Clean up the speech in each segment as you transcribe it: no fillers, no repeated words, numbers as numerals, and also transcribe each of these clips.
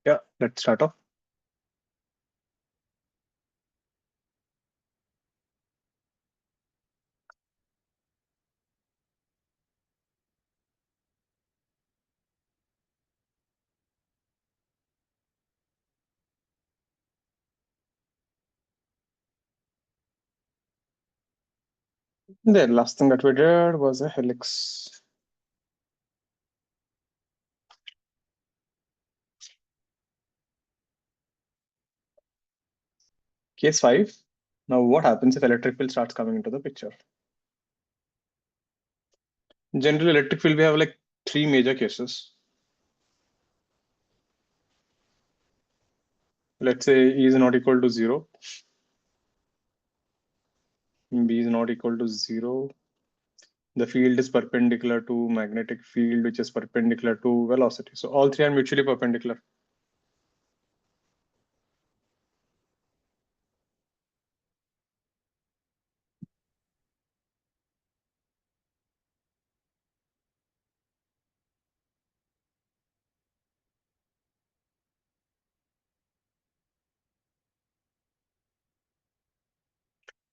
Yeah, let's start off. The last thing that we did was a helix. Case 5. Now, what happens if electric field starts coming into the picture? Generally, electric field, we have like three major cases. Let's say E is not equal to 0. B is not equal to 0. The field is perpendicular to magnetic field, which is perpendicular to velocity. So all three are mutually perpendicular.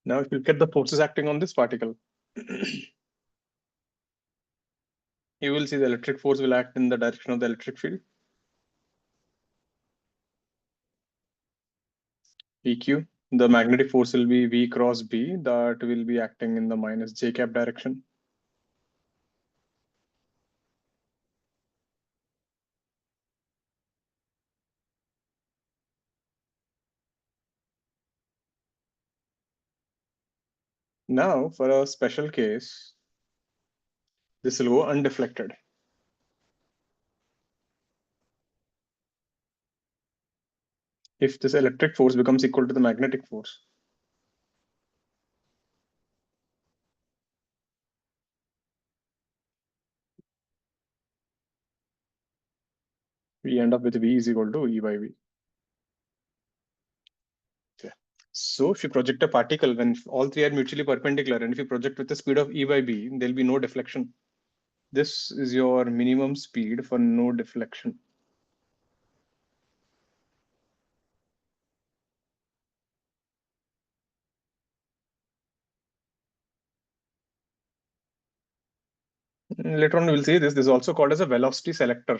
Now, if you look at the forces acting on this particle, you will see the electric force will act in the direction of the electric field. EQ. The magnetic force will be V cross B, that will be acting in the minus J cap direction. Now, for a special case, this will go undeflected. If this electric force becomes equal to the magnetic force, we end up with V is equal to E by V. Okay. So if you project a particle when all three are mutually perpendicular, and if you project with the speed of E by B, there'll be no deflection. This is your minimum speed for no deflection. Later on, we'll see this. This is also called as a velocity selector.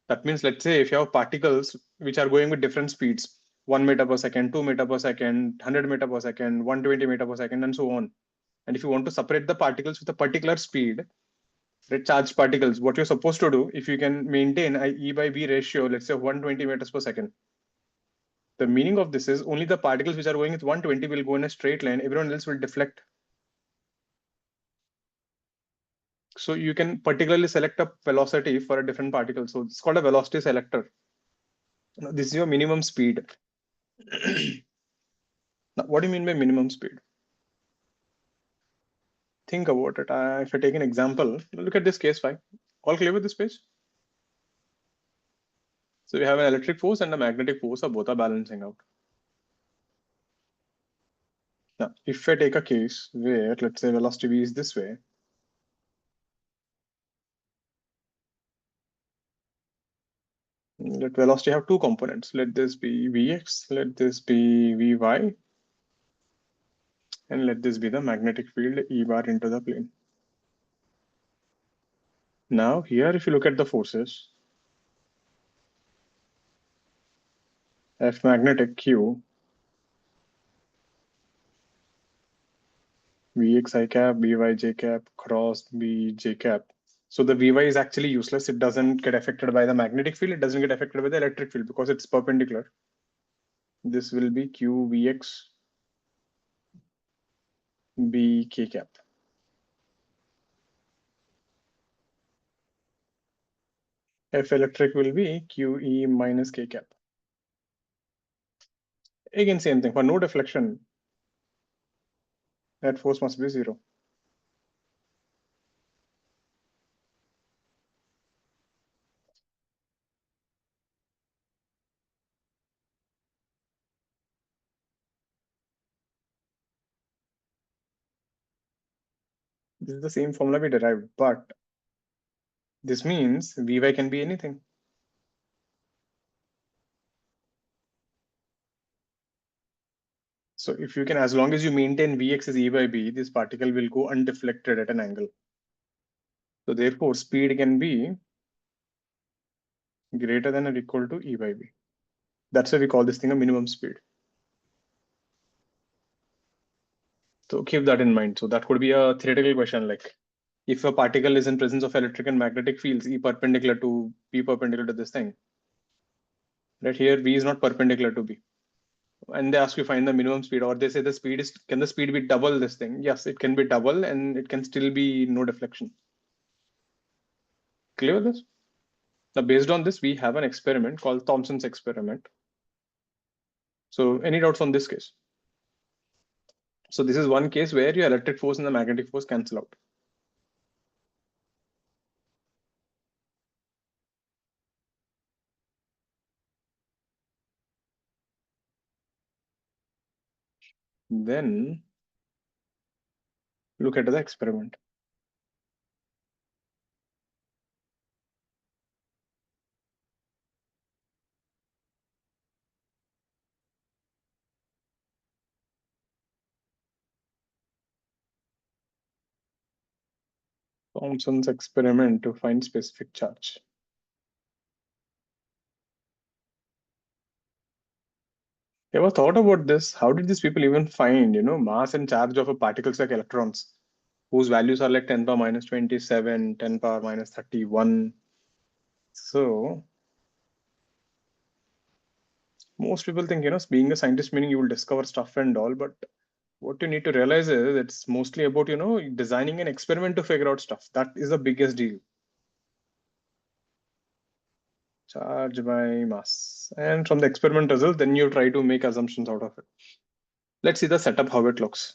That means, let's say if you have particles which are going with different speeds, 1 meter per second, 2 meter per second, 100 meter per second, 120 meter per second, and so on. And if you want to separate the particles with a particular speed, the charged particles, what you're supposed to do, if you can maintain a E by B ratio, let's say 120 meters per second, the meaning of this is only the particles which are going with 120 will go in a straight line, everyone else will deflect. So you can particularly select a velocity for a different particle. So it's called a velocity selector. This is your minimum speed. Now, what do you mean by minimum speed? Think about it. If I take an example, look at this case 5. All clear with this page? So we have an electric force and a magnetic force, or both are balancing out. Now, if I take a case where, let's say, velocity v is this way, let velocity have two components. Let this be vx, let this be vy, and let this be the magnetic field E bar into the plane. Now, here, if you look at the forces, F magnetic Q, Vx I cap, Vy j cap, cross B j cap. So the Vy is actually useless. It doesn't get affected by the magnetic field. It doesn't get affected by the electric field because it's perpendicular. This will be Q Vx B k cap. F electric will be QE minus k cap. Again, same thing. For no deflection, that force must be 0. This is the same formula we derived, but This means Vy can be anything. So if you can, as long as you maintain Vx as E by B, this particle will go undeflected at an angle. So therefore, speed can be greater than or equal to E by B. That's why we call this thing a minimum speed. So keep that in mind. So that could be a theoretical question, like if a particle is in presence of electric and magnetic fields, E perpendicular to B perpendicular to this thing. Right here, V is not perpendicular to B. And they ask you find the minimum speed, or they say the speed is, can the speed be double this thing? Yes, it can be double and it can still be no deflection. Clear this? Now, based on this, we have an experiment called Thomson's experiment. So any doubts on this case? So this is one case where your electric force and the magnetic force cancel out. Then look at the experiment. Thomson's experiment to find specific charge. Ever thought about this? How did these people even find, mass and charge of a particles like electrons, whose values are like 10 power minus 27, 10 power minus 31? So most people think, being a scientist meaning you will discover stuff and all, but what you need to realize is it's mostly about, designing an experiment to figure out stuff. That is the biggest deal. Charge by mass. And from the experiment result, then you try to make assumptions out of it. Let's see the setup, how it looks.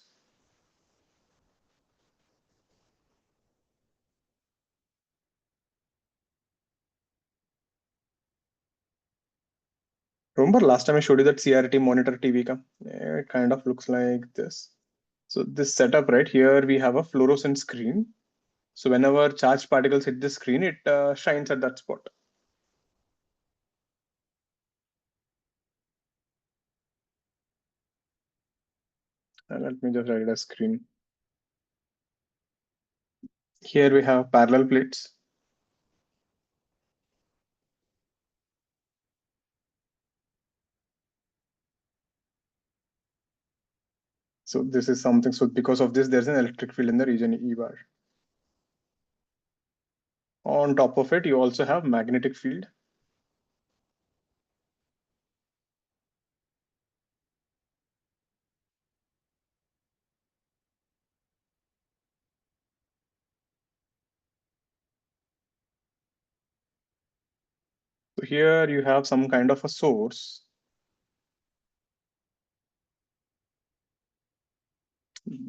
Remember last time I showed you that CRT monitor TV ka? It kind of looks like this. So this setup right here, we have a fluorescent screen. So whenever charged particles hit the screen, it shines at that spot. And let me just write a screen. Here we have parallel plates. So this is something, so because of this, there's an electric field in the region E bar. On top of it, you also have magnetic field. So here you have some kind of a source.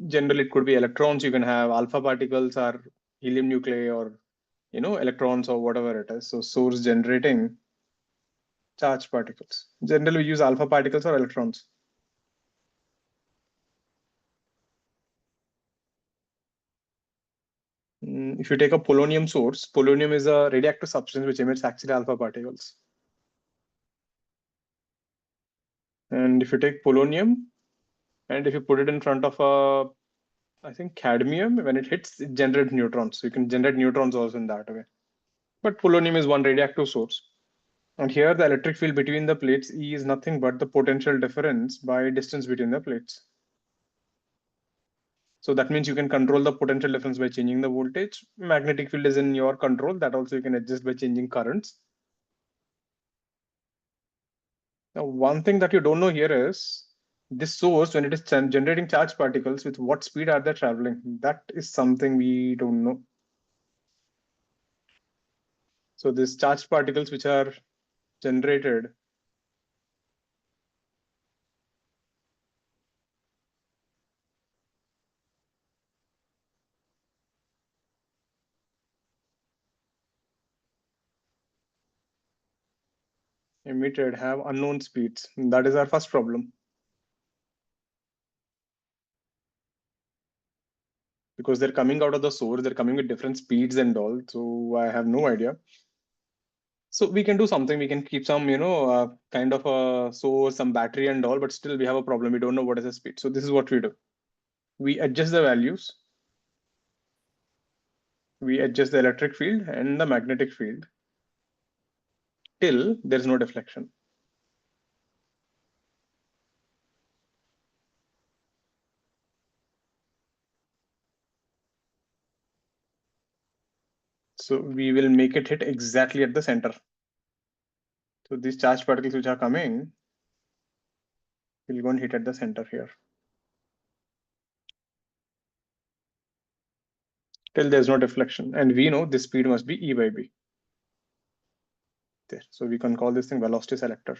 Generally, it could be electrons. You can have alpha particles or helium nuclei or, electrons or whatever it is. So source generating charged particles. Generally, we use alpha particles or electrons. If you take a polonium source, polonium is a radioactive substance which emits actually alpha particles. And if you take polonium and if you put it in front of I think cadmium, when it hits, it generates neutrons. So you can generate neutrons also in that way. But polonium is one radioactive source. And here the electric field between the plates E is nothing but the potential difference by distance between the plates. So that means you can control the potential difference by changing the voltage. Magnetic field is in your control. That also you can adjust by changing currents. Now, one thing that you don't know here is this source, when it is generating charged particles, with what speed are they traveling? That is something we don't know. So these charged particles which are generated, emitted, have unknown speeds. That is our first problem. because they're coming out of the source, they're coming with different speeds and all. So I have no idea. So we can do something. We can keep some, kind of a source, some battery and all, but still we have a problem. We don't know what is the speed. So this is what we do. We adjust the values. We adjust the electric field and the magnetic field till there is no deflection. So we will make it hit exactly at the center. So these charged particles which are coming will go and hit at the center here. Till there's no deflection. And we know this speed must be E by B. There. So we can call this thing velocity selector.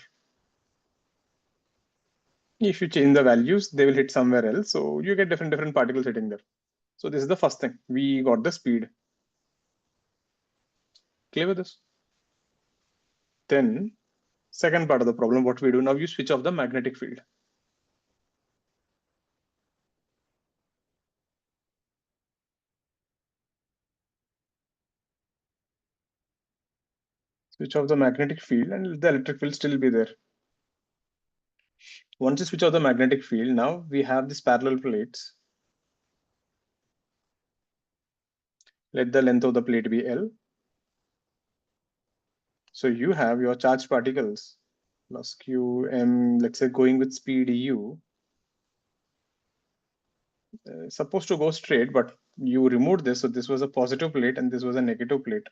If you change the values, they will hit somewhere else. So you get different particles hitting there. So this is the first thing. We got the speed. Clear with this? Then second part of the problem, what we do now, you switch off the magnetic field. Switch off the magnetic field and the electric field still be there. Once you switch off the magnetic field, now we have these parallel plates. Let the length of the plate be L. So you have your charged particles plus qm, let's say going with speed u, supposed to go straight, but you removed this. So this was a positive plate and this was a negative plate.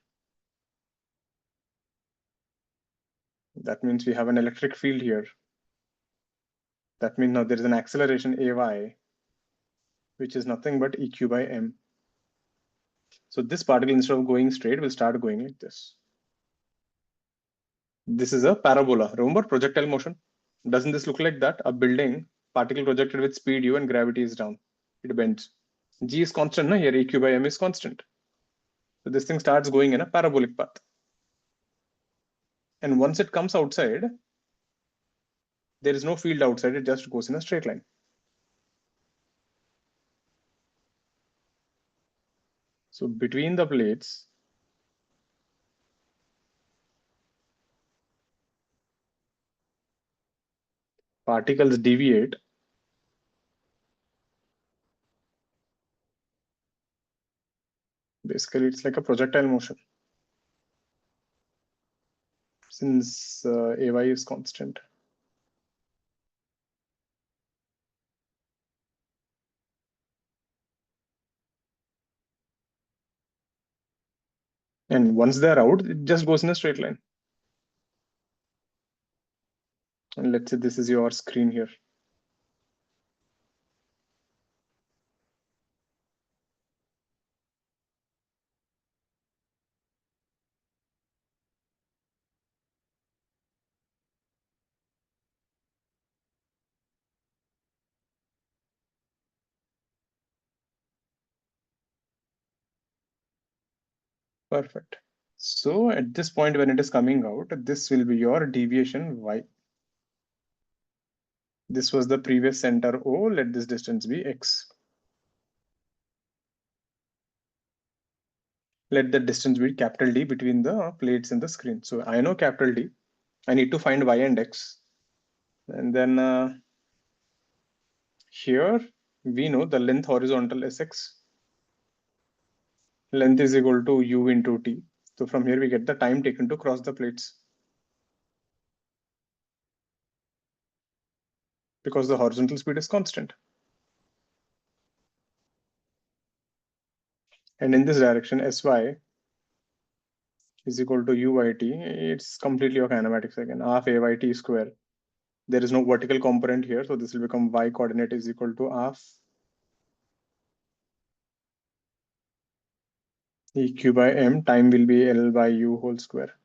That means we have an electric field here. That means now there is an acceleration ay, which is nothing but eq by m. So this particle, instead of going straight, will start going like this. This is a parabola. Remember projectile motion? Doesn't this look like that? A building, particle projected with speed u and gravity is down. It bends. G is constant, no? Here eq by m is constant. So this thing starts going in a parabolic path. And once it comes outside, there is no field outside, it just goes in a straight line. So between the plates, particles deviate. Basically, it's like a projectile motion since ay is constant. And once they're out, it just goes in a straight line. And let's say this is your screen here. Perfect. So at this point, when it is coming out, this will be your deviation y. This was the previous center O. Let this distance be x. Let the distance be capital D between the plates in the screen. So I know capital D. I need to find y and x. And then here we know the length horizontal is x. Length is equal to u into t. So from here we get the time taken to cross the plates. Because the horizontal speed is constant. And in this direction, sy is equal to uyt. It's completely a kinematics again, half ayt square. There is no vertical component here, so this will become y coordinate is equal to half eq by m. Time will be l by u whole square.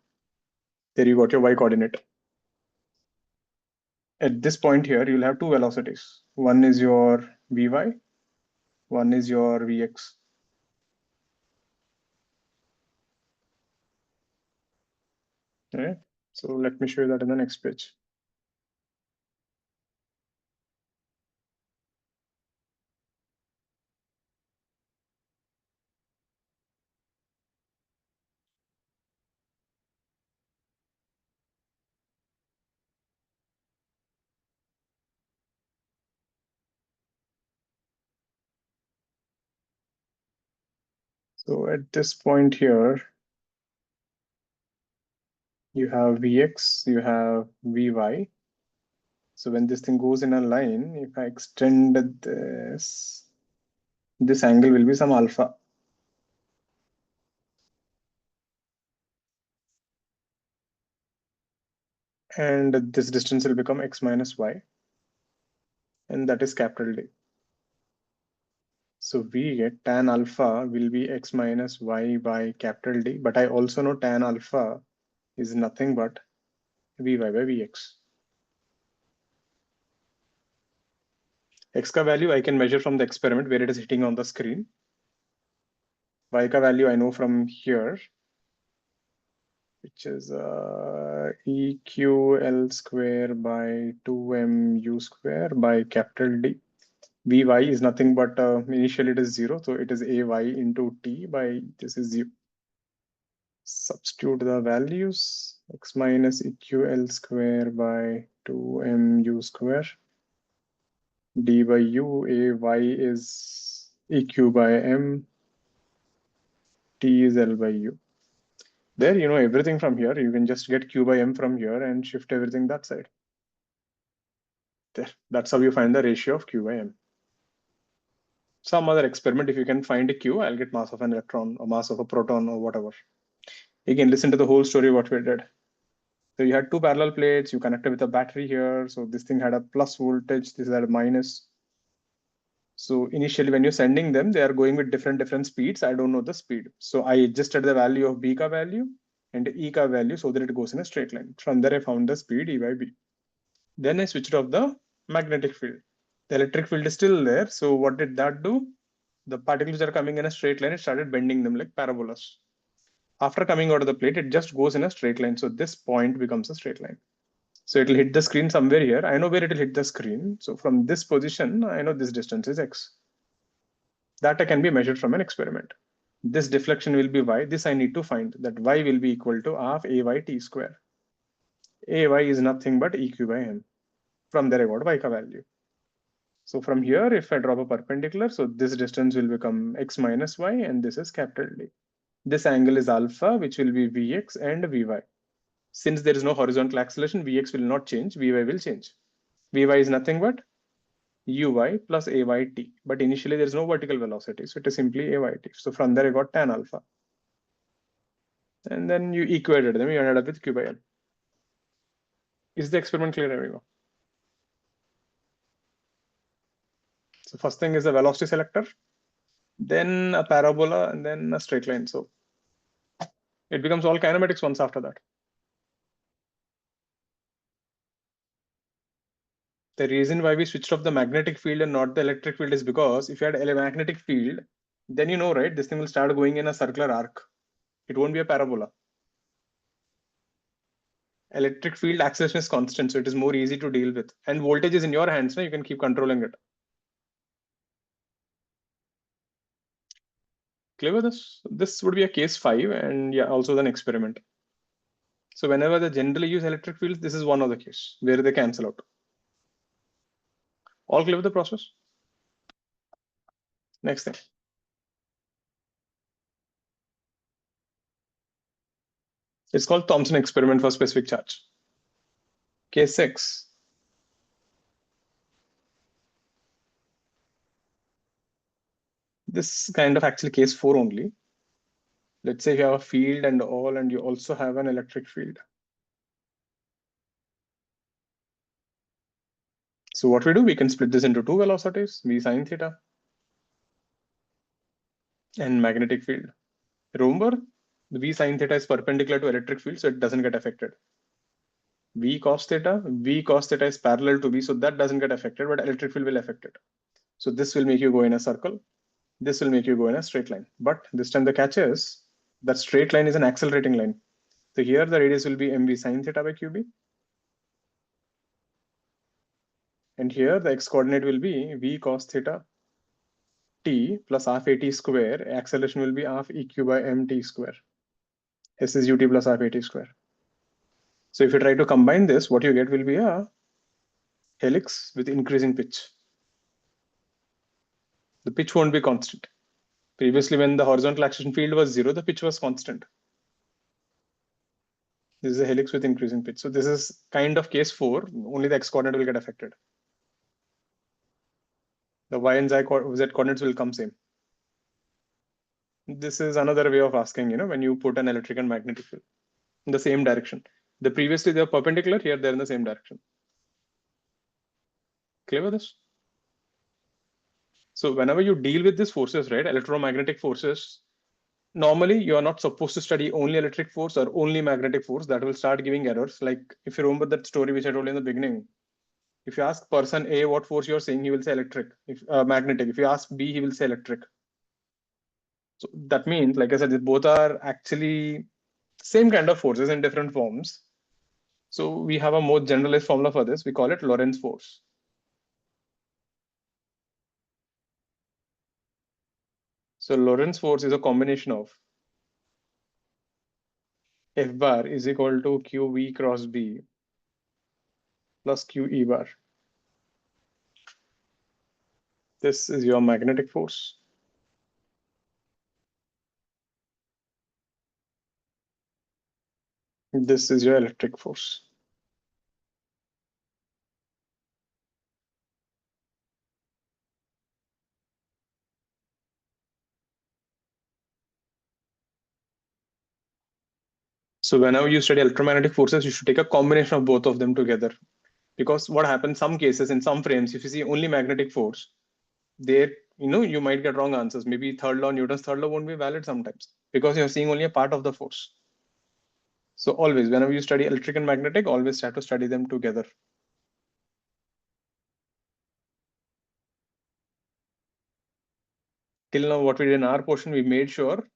There you got your y coordinate. At this point here, you'll have two velocities. One is your vy, one is your vx. Okay, so let me show you that in the next page. So at this point here, you have Vx, you have Vy. So when this thing goes in a line, if I extend this angle will be some alpha. And this distance will become x minus y. And that is capital D. So we get tan alpha will be x minus y by capital D. But I also know tan alpha is nothing but Vy by Vx. X ka value I can measure from the experiment where it is hitting on the screen. Y ka value I know from here, which is EQL square by 2mu square by capital D. Vy is nothing but initially it is 0, so it is ay into t by this is 0. Substitute the values, x minus EQL square by 2mu square, d by u, ay is EQ by m, t is L by u. There, you know everything from here. You can just get q by m from here and shift everything that side. There, that's how you find the ratio of q by m. Some other experiment, if you can find a q, I'll get mass of an electron or mass of a proton or whatever. Again, listen to the whole story what we did. So you had two parallel plates, you connected with a battery here. So this thing had a plus voltage, this had a minus. So initially when you're sending them, they are going with different speeds. I don't know the speed. So I adjusted the value of B ka value and E ka value so that it goes in a straight line. From there, I found the speed E by B. Then I switched off the magnetic field. The electric field is still there. So what did that do? The particles that are coming in a straight line, it started bending them like parabolas. After coming out of the plate, it just goes in a straight line. So this point becomes a straight line. So it will hit the screen somewhere here. I know where it will hit the screen. So from this position, I know this distance is x. That can be measured from an experiment. This deflection will be y. This I need to find that y will be equal to half ay t square. Ay is nothing but eq by m. From there I got y ka value. So from here, if I drop a perpendicular, so this distance will become x minus y, and this is capital D. This angle is alpha, which will be Vx and Vy. Since there is no horizontal acceleration, Vx will not change, Vy will change. Vy is nothing but Uy plus Ayt. But initially there is no vertical velocity, so it is simply Ayt. So from there I got tan alpha. And then you equated them, you ended up with Q by L. Is the experiment clear, everyone? So first thing is the velocity selector, then a parabola, and then a straight line. So it becomes all kinematics once after that. The reason why we switched off the magnetic field and not the electric field is because if you had a magnetic field, then you know, right, this thing will start going in a circular arc. It won't be a parabola. Electric field acceleration is constant, so it is more easy to deal with. And voltage is in your hands, so you can keep controlling it. Clear with this? This would be a case 5, and yeah, also an experiment. So whenever they generally use electric fields, this is one of the case where they cancel out. All clear with the process? Next thing. It's called Thomson experiment for specific charge. Case 6. This kind of actually case 4 only. Let's say you have a field and all, and you also have an electric field. So what we do, we can split this into two velocities, v sine theta and magnetic field. Remember, the v sine theta is perpendicular to electric field, so it doesn't get affected. V cos theta is parallel to v, so that doesn't get affected, but electric field will affect it. So this will make you go in a circle. This will make you go in a straight line. But this time the catch is that straight line is an accelerating line. So here the radius will be mv sine theta by qb. And here the x coordinate will be v cos theta t plus half at square. Acceleration will be half eq by mt square. S is ut plus half at square. So if you try to combine this, what you get will be a helix with increasing pitch. The pitch won't be constant. Previously, when the horizontal acceleration field was 0, the pitch was constant. This is a helix with increasing pitch. So this is kind of case 4. Only the x coordinate will get affected. The y and z coordinates will come same. This is another way of asking, when you put an electric and magnetic field in the same direction. The previously they're perpendicular, here they're in the same direction. Clear with this? So whenever you deal with these forces, right, electromagnetic forces, normally you are not supposed to study only electric force or only magnetic force. That will start giving errors. Like if you remember that story which I told you in the beginning, if you ask person A what force you're saying, he will say electric. If magnetic, if you ask B, he will say electric. So that means, like I said, both are actually same kind of forces in different forms. So we have a more generalized formula for this. We call it Lorentz force. So Lorentz force is a combination of F bar is equal to QV cross B plus QE bar. This is your magnetic force. This is your electric force. So whenever you study electromagnetic forces, you should take a combination of both of them together. Because what happens, some cases, in some frames, if you see only magnetic force, there, you might get wrong answers. Maybe third law, Newton's third law won't be valid sometimes because you're seeing only a part of the force. So always, whenever you study electric and magnetic, always try to study them together. Till now, what we did in our portion, we made sure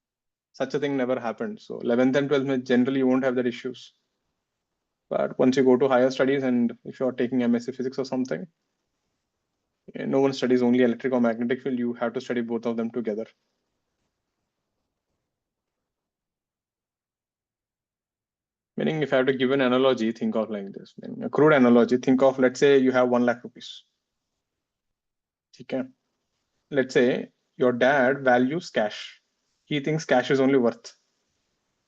such a thing never happened. So 11th and 12th, generally you won't have that issues. But once you go to higher studies, and if you're taking MSc physics or something, no one studies only electric or magnetic field. You have to study both of them together. Meaning, if I have to give an analogy, think of like this. A crude analogy, think of, let's say you have 1 lakh rupees. Okay. Let's say your dad values cash. He thinks cash is only worth.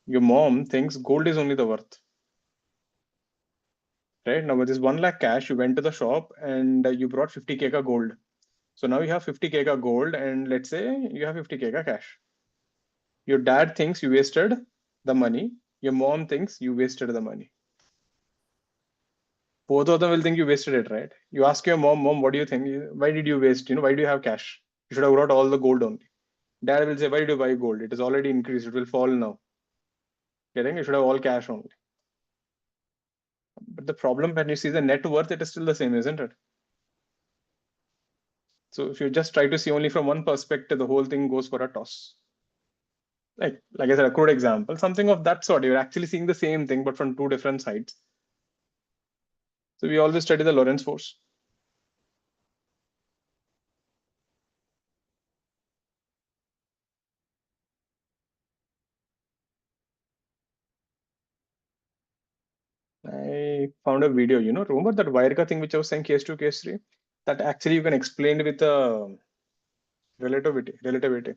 Your mom thinks gold is only the worth. Right? Now with this 1 lakh cash, you went to the shop and you brought 50K ka gold. So now you have 50K ka gold, and let's say you have 50K ka cash. Your dad thinks you wasted the money. Your mom thinks you wasted the money. Both of them will think you wasted it, right? You ask your mom, what do you think? Why did you waste? Why do you have cash? You should have brought all the gold only. Dad will say, why did you buy gold? It is already increased. It will fall now. Getting? You should have all cash only. But the problem when you see the net worth, it is still the same, isn't it? So if you just try to see only from one perspective, the whole thing goes for a toss. Like I said, a crude example, something of that sort. You're actually seeing the same thing, but from two different sides. So we always study the Lorentz force. I found a video, remember that wire ka thing which I was saying, case 2, case 3? That actually you can explain with relativity.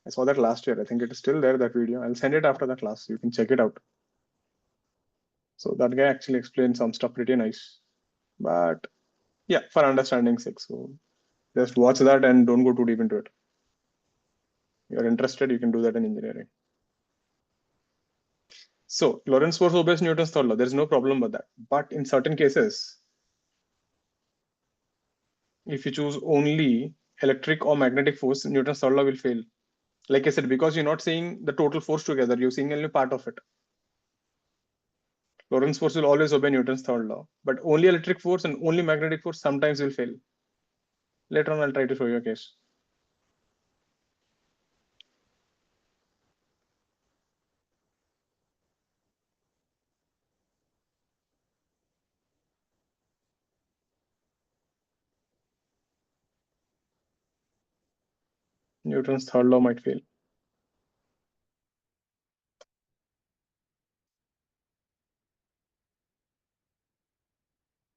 I saw that last year. I think it is still there, that video. I'll send it after the class. You can check it out. So that guy actually explained some stuff pretty nice. But yeah, for understanding sake. So just watch that and don't go too deep into it. You're interested, you can do that in engineering. So Lorentz force obeys Newton's third law. There's no problem with that. But in certain cases, if you choose only electric or magnetic force, Newton's third law will fail. Like I said, because you're not seeing the total force together, you're seeing only part of it. Lorentz force will always obey Newton's third law, but only electric force and only magnetic force sometimes will fail. Later on, I'll try to show you a case. Newton's third law might fail.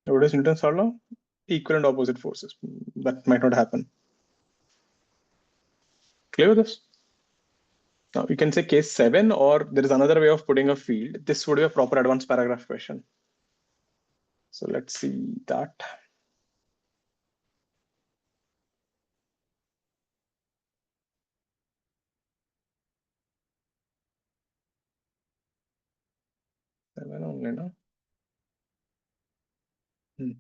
What is Newton's third law? Equal and opposite forces. That might not happen. Clear with this? Now you can say case 7, or there is another way of putting a field. This would be a proper advanced paragraph question. So let's see that. Seven only, no? Hmm.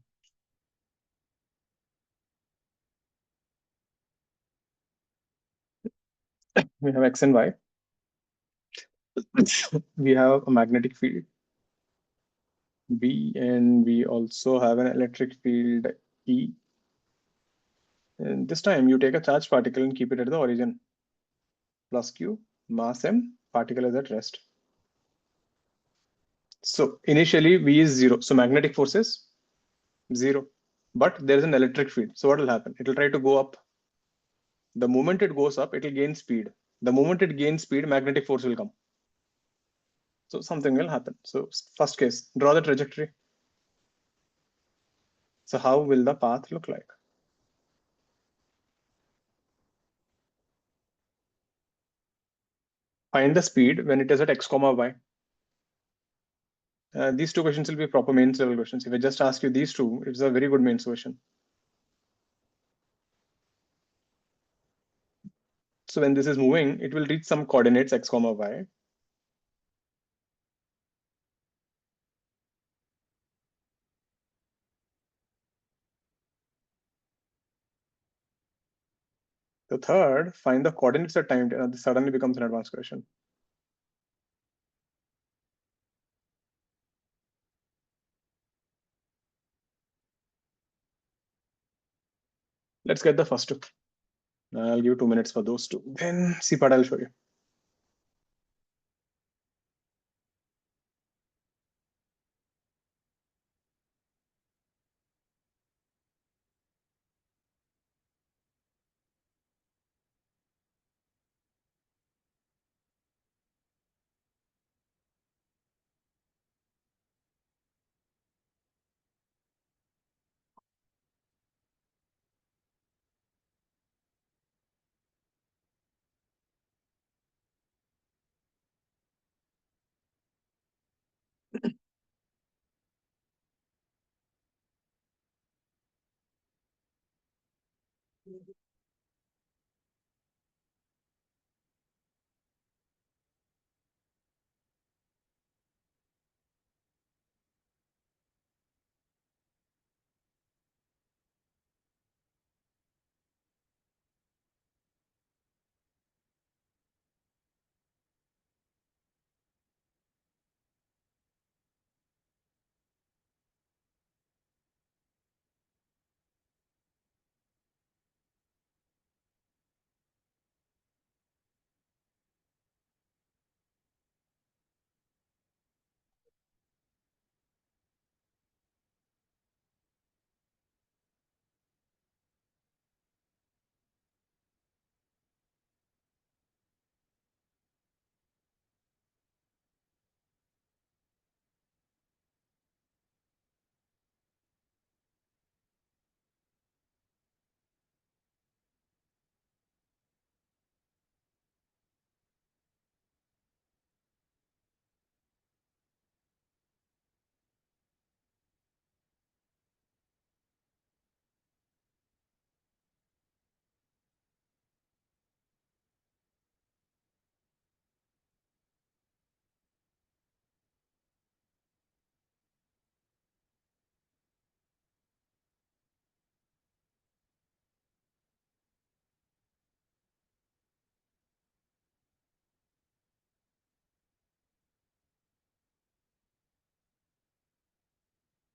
We have X and Y. We have a magnetic field B, and we also have an electric field E. And this time you take a charged particle and keep it at the origin. Plus Q, mass M, particle is at rest. So initially V is 0. So magnetic force is 0. But there is an electric field. So what will happen? It will try to go up. The moment it goes up, it will gain speed. The moment it gains speed, magnetic force will come. So something will happen. So first case, draw the trajectory. So how will the path look like? Find the speed when it is at x comma y. These two questions will be proper mains level questions. If I just ask you these two, it's a very good mains question. So when this is moving, it will reach some coordinates x comma y. The third, find the coordinates at time. This suddenly becomes an advanced question. Let's get the first two. I'll give you 2 minutes for those two. Then see part I'll show you.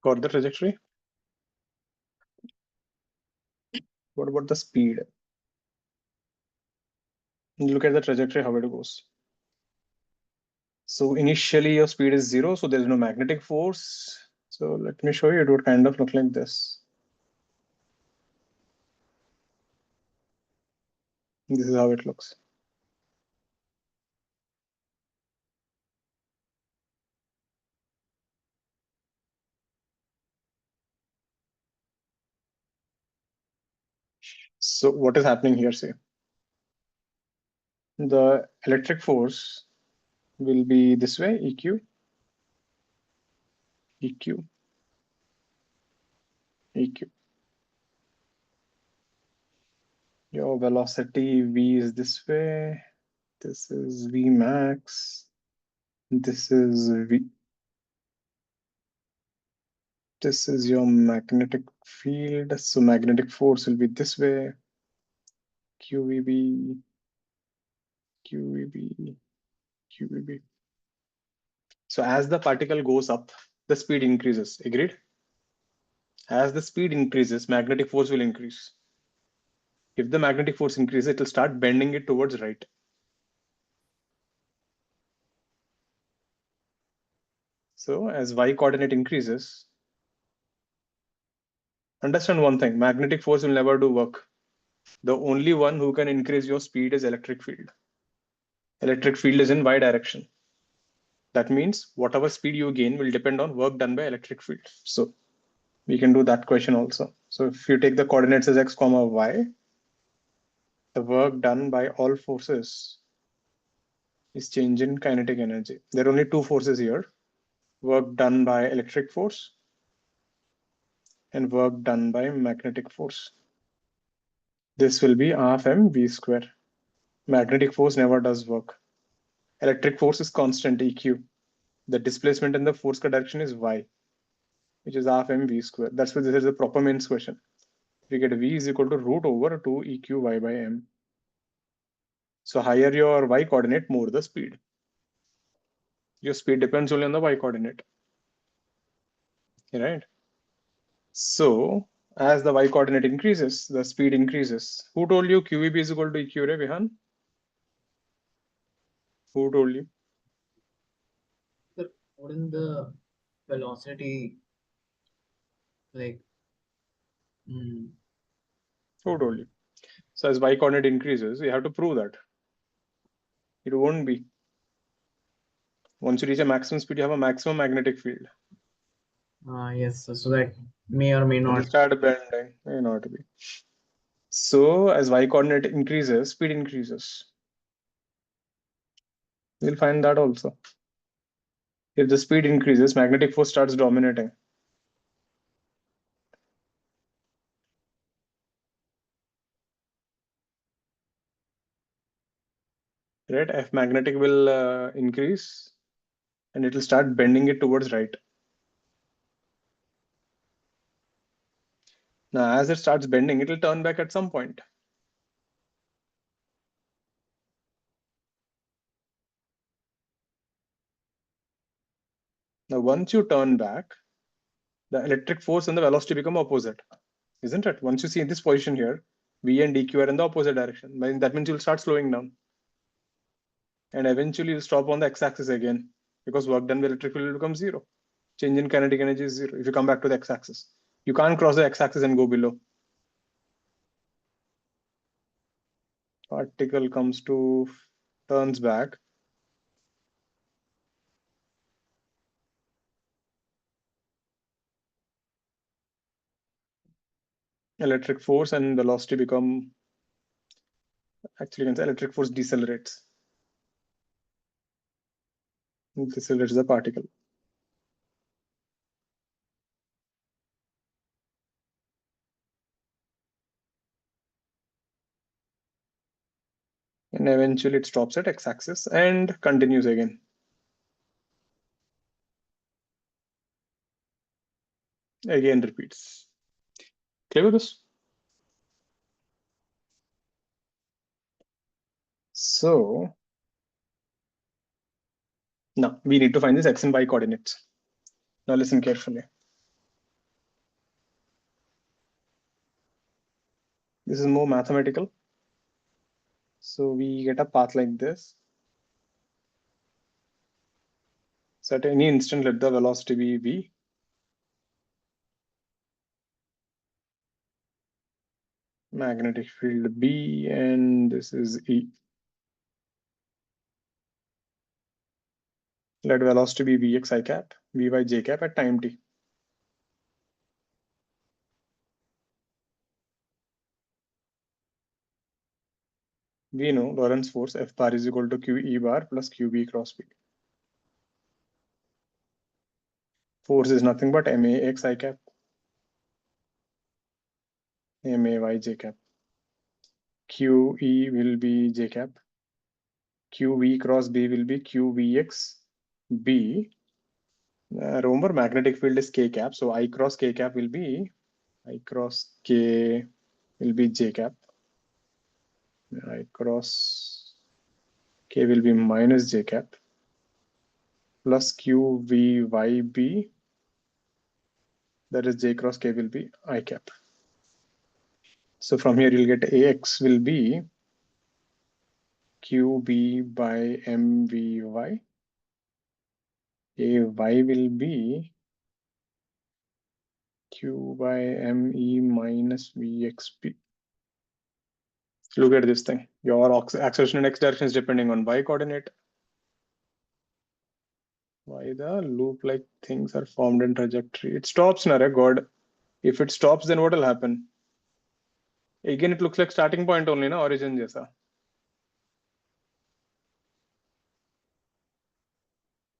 Got the trajectory? What about the speed? Look at the trajectory, how it goes. So initially your speed is 0, so there is no magnetic force. So let me show you, it would kind of look like this. This is how it looks. So what is happening here, say? the electric force will be this way, EQ, EQ, EQ. Your velocity V is this way. This is V max. This is V. This is your magnetic field. So magnetic force will be this way. QVB, QVB, QVB. So as the particle goes up, the speed increases. Agreed? As the speed increases, magnetic force will increase. If the magnetic force increases, it will start bending it towards right. So as y coordinate increases, understand one thing, magnetic force will never do work. The only one who can increase your speed is electric field. Electric field is in y direction. That means whatever speed you gain will depend on work done by electric field. So we can do that question also. So if you take the coordinates as x comma y, the work done by all forces is change in kinetic energy. There are only two forces here, work done by electric force and work done by magnetic force. This will be half mv square. Magnetic force never does work. Electric force is constant, EQ. The displacement in the force direction is y, which is half mv square. That's why this is a proper mains question. We get v is equal to root over 2 EQ y by m. So higher your y coordinate, more the speed. Your speed depends only on the y coordinate, right? So as the y coordinate increases, the speed increases. Who told you QVB is equal to EQ, right, Vihan? Who told you? Sir, what is the velocity like? Mm, Who told you? So as y coordinate increases, you have to prove that. It won't be. Once you reach a maximum speed, you have a maximum magnetic field. yes, so that may or may It will not. start bending, may not be. So as y coordinate increases, speed increases. We'll find that also. If the speed increases, magnetic force starts dominating. Right? F magnetic will increase and it will start bending it towards right. Now, as it starts bending, it will turn back at some point. Now, once you turn back, the electric force and the velocity become opposite, isn't it? Once you see in this position here, V and dq are in the opposite direction. That means you'll start slowing down. And eventually you'll stop on the x-axis again because work done by electric field will become zero. Change in kinetic energy is zero if you come back to the x-axis. You can't cross the x-axis and go below. Particle comes to, turns back. Electric force and velocity become, actually you can say electric force decelerates. Decelerates the particle. And eventually it stops at x-axis and continues again. Again repeats. Clear with this? So now we need to find this x and y coordinates. Now listen carefully. This is more mathematical. So we get a path like this. So at any instant, let the velocity be v. Magnetic field B, and this is E. Let velocity be Vx I cap, Vy j cap at time t. We know Lorentz force F bar is equal to QE bar plus QB cross B. Force is nothing but MAX I cap, MAY J cap. QE will be J cap. QV cross B will be QVX B. Remember, magnetic field is K cap, so I cross K cap will be I cross K will be J cap. I cross K will be minus J cap plus QVYB. That is J cross K will be I cap. So from here you'll get AX will be QB by MVY. AY will be Q by ME minus VXP. Look at this thing. Your acceleration in X direction is depending on Y coordinate. Why the loop-like things are formed in trajectory? It stops, na God. If it stops, then what will happen? Again, it looks like starting point only, na origin jaisa.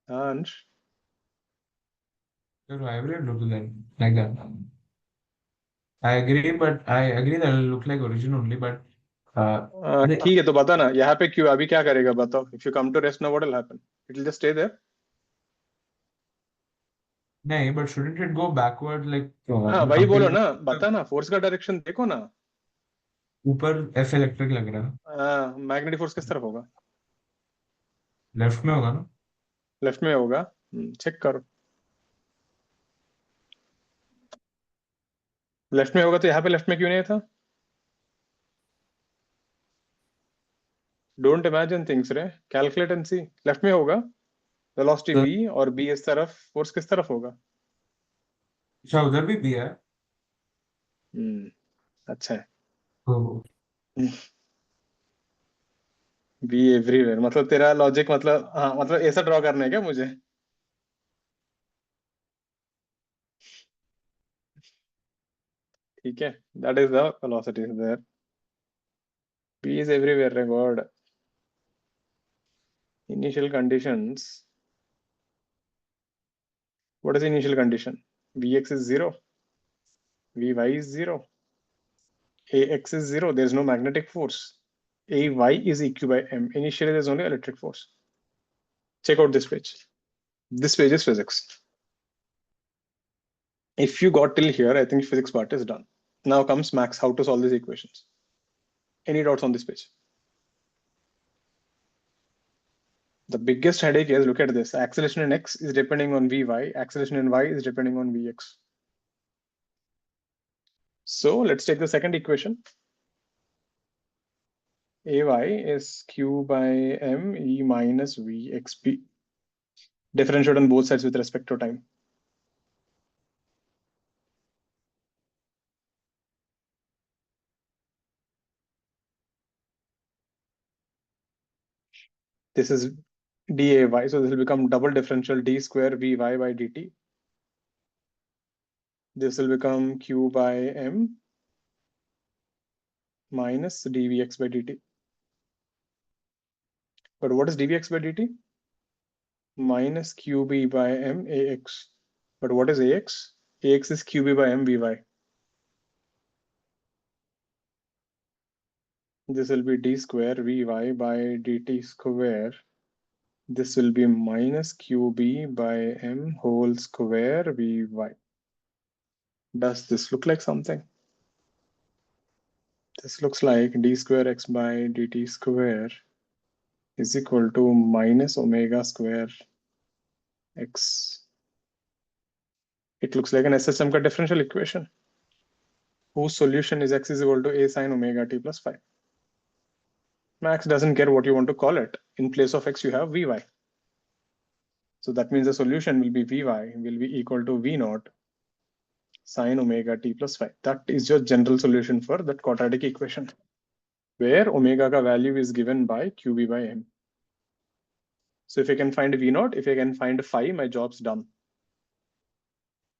Ansh. I will look like that. I agree, but I agree that it'll look like origin only, but ठीक है तो बता ना यहाँ पे क्यों अभी क्या करेगा बताओ. If you come to rest now, what will happen? It will just stay there. नहीं, but shouldn't it go backward like हाँ वही बोलो ना, बता ना, फोर्स का डायरेक्शन देखो ना. ऊपर F इलेक्ट्रिक लग रहा है. हाँ, मैग्नेटिक फोर्स किस तरफ होगा? लेफ्ट में होगा ना? लेफ्ट में होगा. चेक करो. लेफ्ट में होगा तो यहाँ पे लेफ्ट में क्यों नहीं था? डोंट इमेजिन थिंग्स रे, कैलकुलेट एंड सी. लेफ्ट में होगा वेलोसिटी v और b इस तरफ, फोर्स किस तरफ होगा? अच्छा, उधर भी है. अच्छा है. तो b एवरीवेयर मतलब तेरा लॉजिक मतलब, हाँ मतलब ऐसा ड्रॉ करना है क्या मुझे? ठीक है, that is the velocity there. b is everywhere regard. Initial conditions. What is the initial condition? Vx is 0. Vy is 0. Ax is 0. There is no magnetic force. Ay is eq by m. Initially, there is only electric force. Check out this page. This page is physics. If you got till here, I think physics part is done. Now comes max, how to solve these equations. Any doubts on this page? The biggest headache is, look at this. Acceleration in x is depending on Vy. Acceleration in y is depending on Vx. So let's take the second equation. Ay is q by m e minus vxp. Differentiate on both sides with respect to time. This is day, so this will become double differential d square vy by dt. This will become q by m minus dvx by dt. But what is dvx by dt? Minus qb by m ax. But what is ax? Ax is qb by m vy. This will be d square vy by dt square. This will be minus qb by m whole square vy. Does this look like something? This looks like d square x by dt square is equal to minus omega square x. It looks like an SSM ka differential equation whose solution is x is equal to a sine omega t plus phi. Max doesn't care what you want to call it. In place of x, you have vy. So that means the solution will be vy will be equal to v naught sine omega t plus phi. That is your general solution for that quadratic equation, where omega ka value is given by qb by m. So if I can find v naught, if I can find phi, my job's done.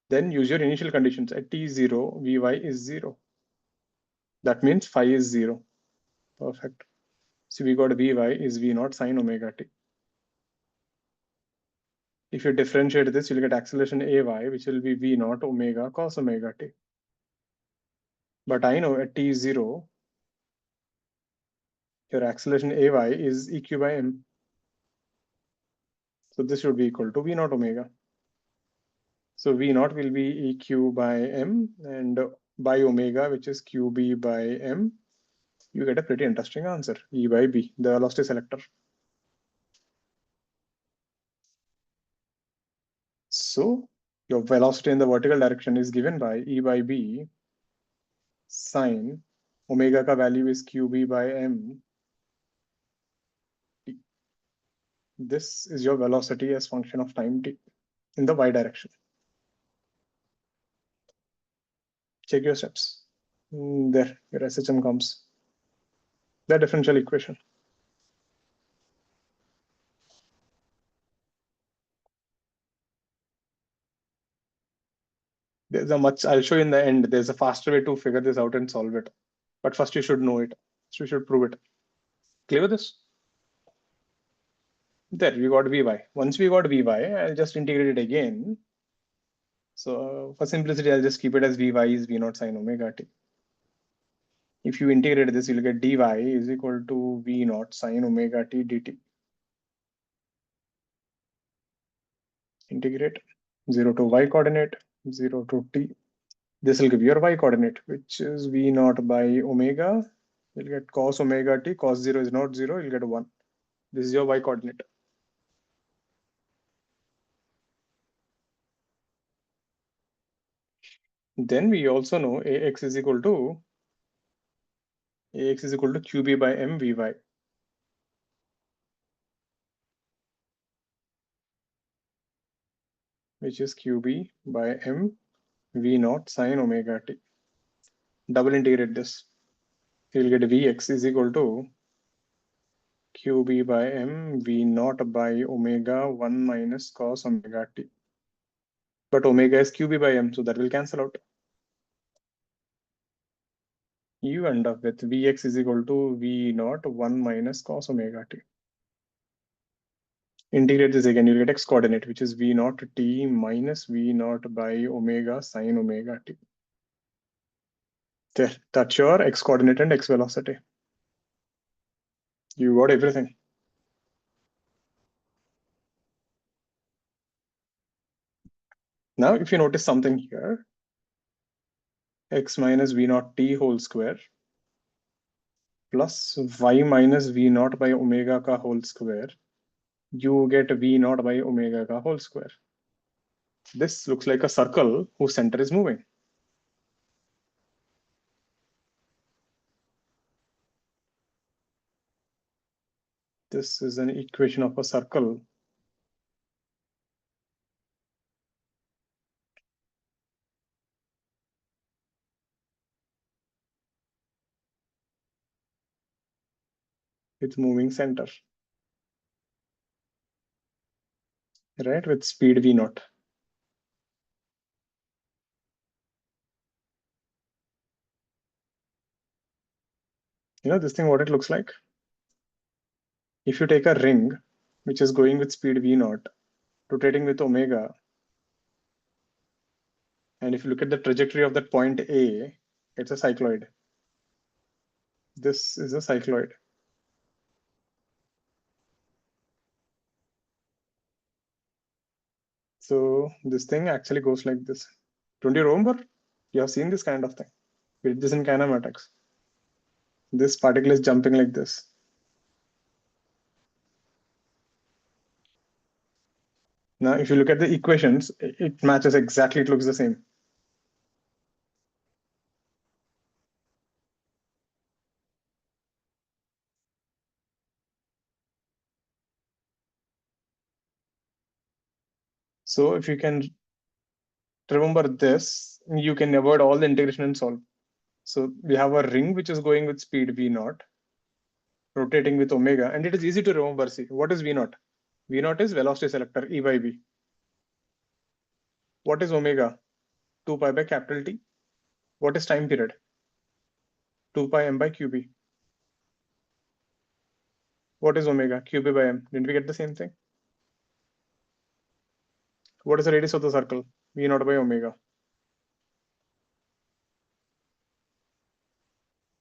Then use your initial conditions. At t0, vy is 0. That means phi is 0. Perfect. So we got Vy is V naught sine omega t. If you differentiate this, you'll get acceleration Ay, which will be V naught omega cos omega t. But I know at t0, your acceleration Ay is Eq by m. So this should be equal to V naught omega. So V naught will be Eq by m, and by omega, which is Qb by m, you get a pretty interesting answer, E by B, the velocity selector. So your velocity in the vertical direction is given by E by B sine omega ka value is Qb by m. This is your velocity as function of time t in the y direction. Check your steps. There, your SHM comes. The differential equation. I'll show you in the end, there's a faster way to figure this out and solve it. But first you should know it. So you should prove it. Clear with this? There, we got Vy. Once we got Vy, I'll just integrate it again. So for simplicity, I'll just keep it as Vy is V naught sine omega t. If you integrate this, you'll get dy is equal to V naught sine omega t dt. Integrate 0 to y coordinate, 0 to t. This will give you your y coordinate, which is V naught by omega. You'll get cos omega t, cos 0 is not 0, you'll get 1. This is your y coordinate. Then we also know ax is equal to qb by m vy. Which is qb by m v naught sine omega t. Double integrate this. You'll get vx is equal to qb by m v naught by omega 1 minus cos omega t. But omega is qb by m, so that will cancel out. You end up with vx is equal to v naught 1 minus cos omega t. Integrate this again, you'll get x coordinate, which is v naught t minus v naught by omega sine omega t. There, that's your x coordinate and x velocity. You got everything. Now, if you notice something here, x minus v naught t whole square plus y minus v naught by omega ka whole square, you get v naught by omega ka whole square. This looks like a circle whose center is moving. This is an equation of a circle. With moving center, right? With speed v naught. You know this thing, what it looks like? If you take a ring, which is going with speed v naught, rotating with omega, and if you look at the trajectory of that point A, it's a cycloid. This is a cycloid. So this thing actually goes like this. Don't you remember? You have seen this kind of thing. We did this in kinematics. This particle is jumping like this. Now, if you look at the equations, it matches exactly, it looks the same. So if you can remember this, you can avoid all the integration and solve. So we have a ring which is going with speed v naught, rotating with omega, and it is easy to remember. See, what is v naught? V naught is velocity selector, E by B. What is omega? 2 pi by capital T. What is time period? 2 pi m by qb. What is omega? QB by m. Didn't we get the same thing? What is the radius of the circle? V naught by omega.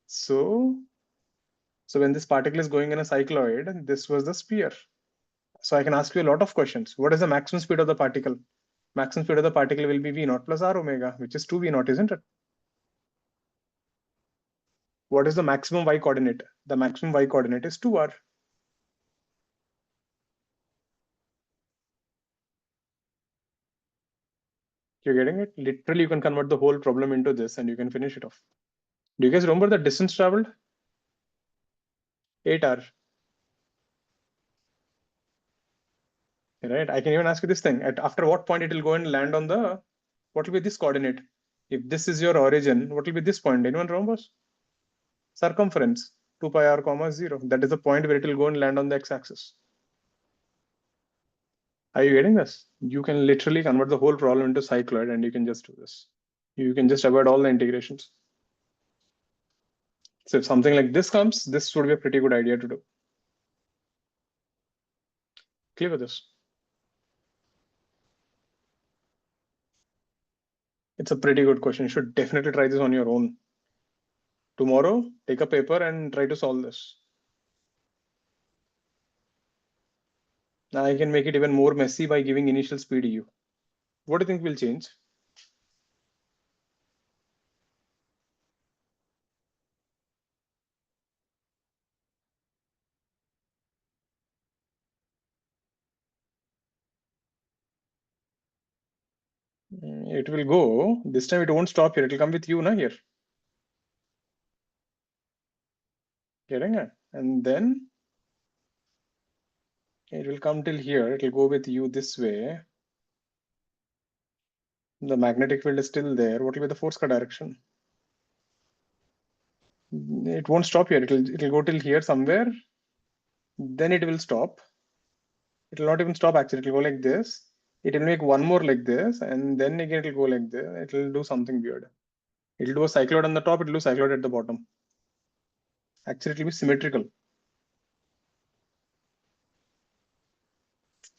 So when this particle is going in a cycloid, this was the sphere. So I can ask you a lot of questions. What is the maximum speed of the particle? Maximum speed of the particle will be V naught plus R omega, which is 2 V naught, isn't it? What is the maximum y coordinate? The maximum y coordinate is 2R. You're getting it? Literally, you can convert the whole problem into this and you can finish it off. Do you guys remember the distance traveled? 8R. Right? I can even ask you this thing. After what point it will go and land on the, what will be this coordinate? If this is your origin, what will be this point? Anyone remembers? Circumference, 2 pi r comma 0. That is the point where it will go and land on the x-axis. Are you getting this? You can literally convert the whole problem into cycloid and you can just do this. You can just avoid all the integrations. So if something like this comes, this would be a pretty good idea to do. Clear with this? It's a pretty good question. You should definitely try this on your own. Tomorrow, take a paper and try to solve this. Now I can make it even more messy by giving initial speed u. What do you think will change? It will go. This time it won't stop here. It will come with u, na, here. Getting it? And then it will come till here. It will go with u this way. The magnetic field is still there. What will be the force direction? It won't stop here. It will go till here somewhere. Then it will stop. It will not even stop actually. It will go like this. It will make one more like this, and then again it will go like this. It will do something weird. It will do a cycloid on the top. It will do cycloid at the bottom. Actually, it will be symmetrical.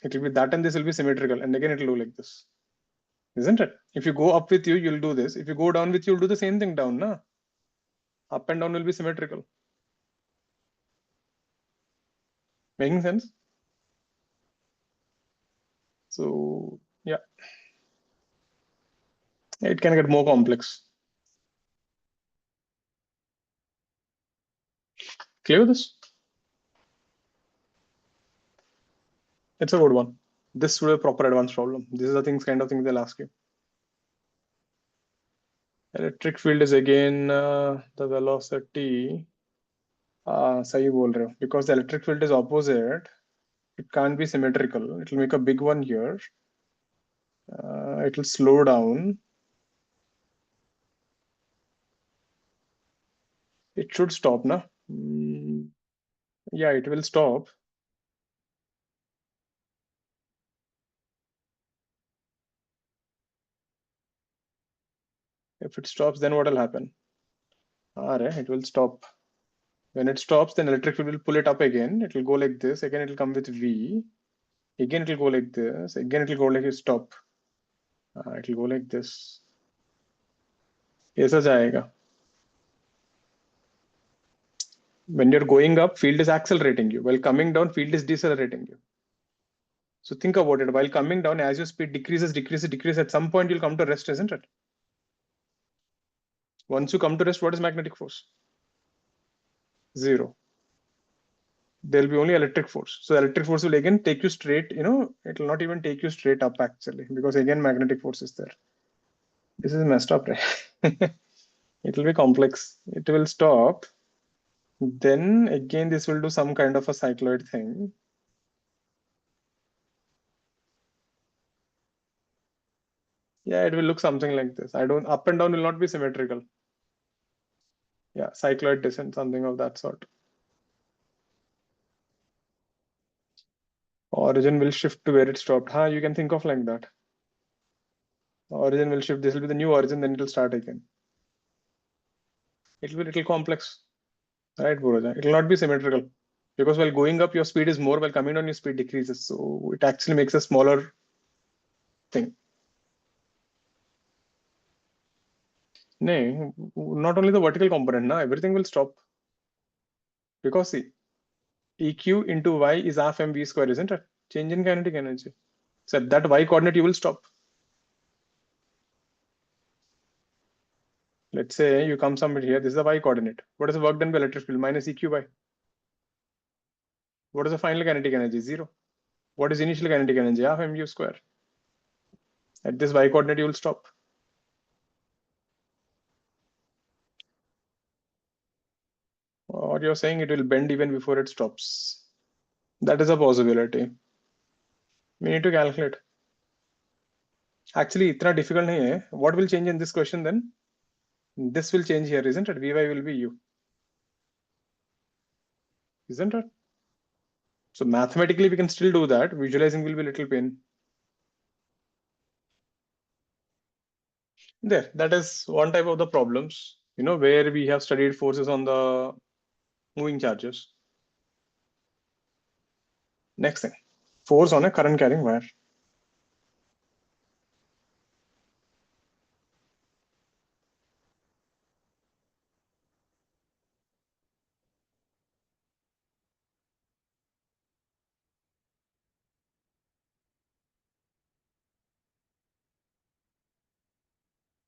It will be that, and this will be symmetrical, and again it will do like this. Isn't it? If you go up with you, you'll do this. If you go down with you, you'll do the same thing down, na? Up and down will be symmetrical. Making sense? So yeah, it can get more complex. Clear with this? It's a good one. This will be a proper advanced problem. This is the things kind of thing they'll ask you. Electric field is again the velocity. सही बोल रहे हो. Because the electric field is opposite, it can't be symmetrical. It will make a big one here. It will slow down. It should stop, na? Yeah, it will stop. If it stops, then what will happen? It will stop. When it stops, then electric field will pull it up again. It will go like this. Again, it will come with V. Again, it will go like this. Again, it will go like a stop. It will go like this. ऐसा जाएगा. When you're going up, field is accelerating you. While coming down, field is decelerating you. So think about it. While coming down, as your speed decreases, at some point you'll come to rest, isn't it? Once you come to rest, what is magnetic force? 0. There'll be only electric force. So electric force will again take you straight, it will not even take you straight up actually, because again, magnetic force is there. This is messed up, right? It will be complex. It will stop. Then again, this will do some kind of a cycloid thing. Yeah, it will look something like this. Up and down will not be symmetrical. Yeah, cycloid descent, something of that sort. Origin will shift to where it stopped. You can think of like that. Origin will shift. This will be the new origin, then it will start again. It will be a little complex. Right, Guruji? It will not be symmetrical. because while going up, your speed is more, while coming down, your speed decreases. So it actually makes a smaller thing. No, not only the vertical component, now everything will stop. Because see, EQ into Y is half mv square, isn't it? Change in kinetic energy. So at that Y coordinate, you will stop. Let's say you come somewhere here, this is the Y coordinate. What is the work done by electric field? Minus EQy. What is the final kinetic energy? 0. What is initial kinetic energy? Half mu square. At this Y coordinate, you will stop. Or you're saying it will bend even before it stops. That is a possibility. We need to calculate. Actually, itna difficult nahi hai. What will change in this question then? This will change here, isn't it? Vy will be u. Isn't it? So mathematically, we can still do that. Visualizing will be a little pain. There, that is one type of the problems, where we have studied forces on the moving charges. Next thing, force on a current carrying wire.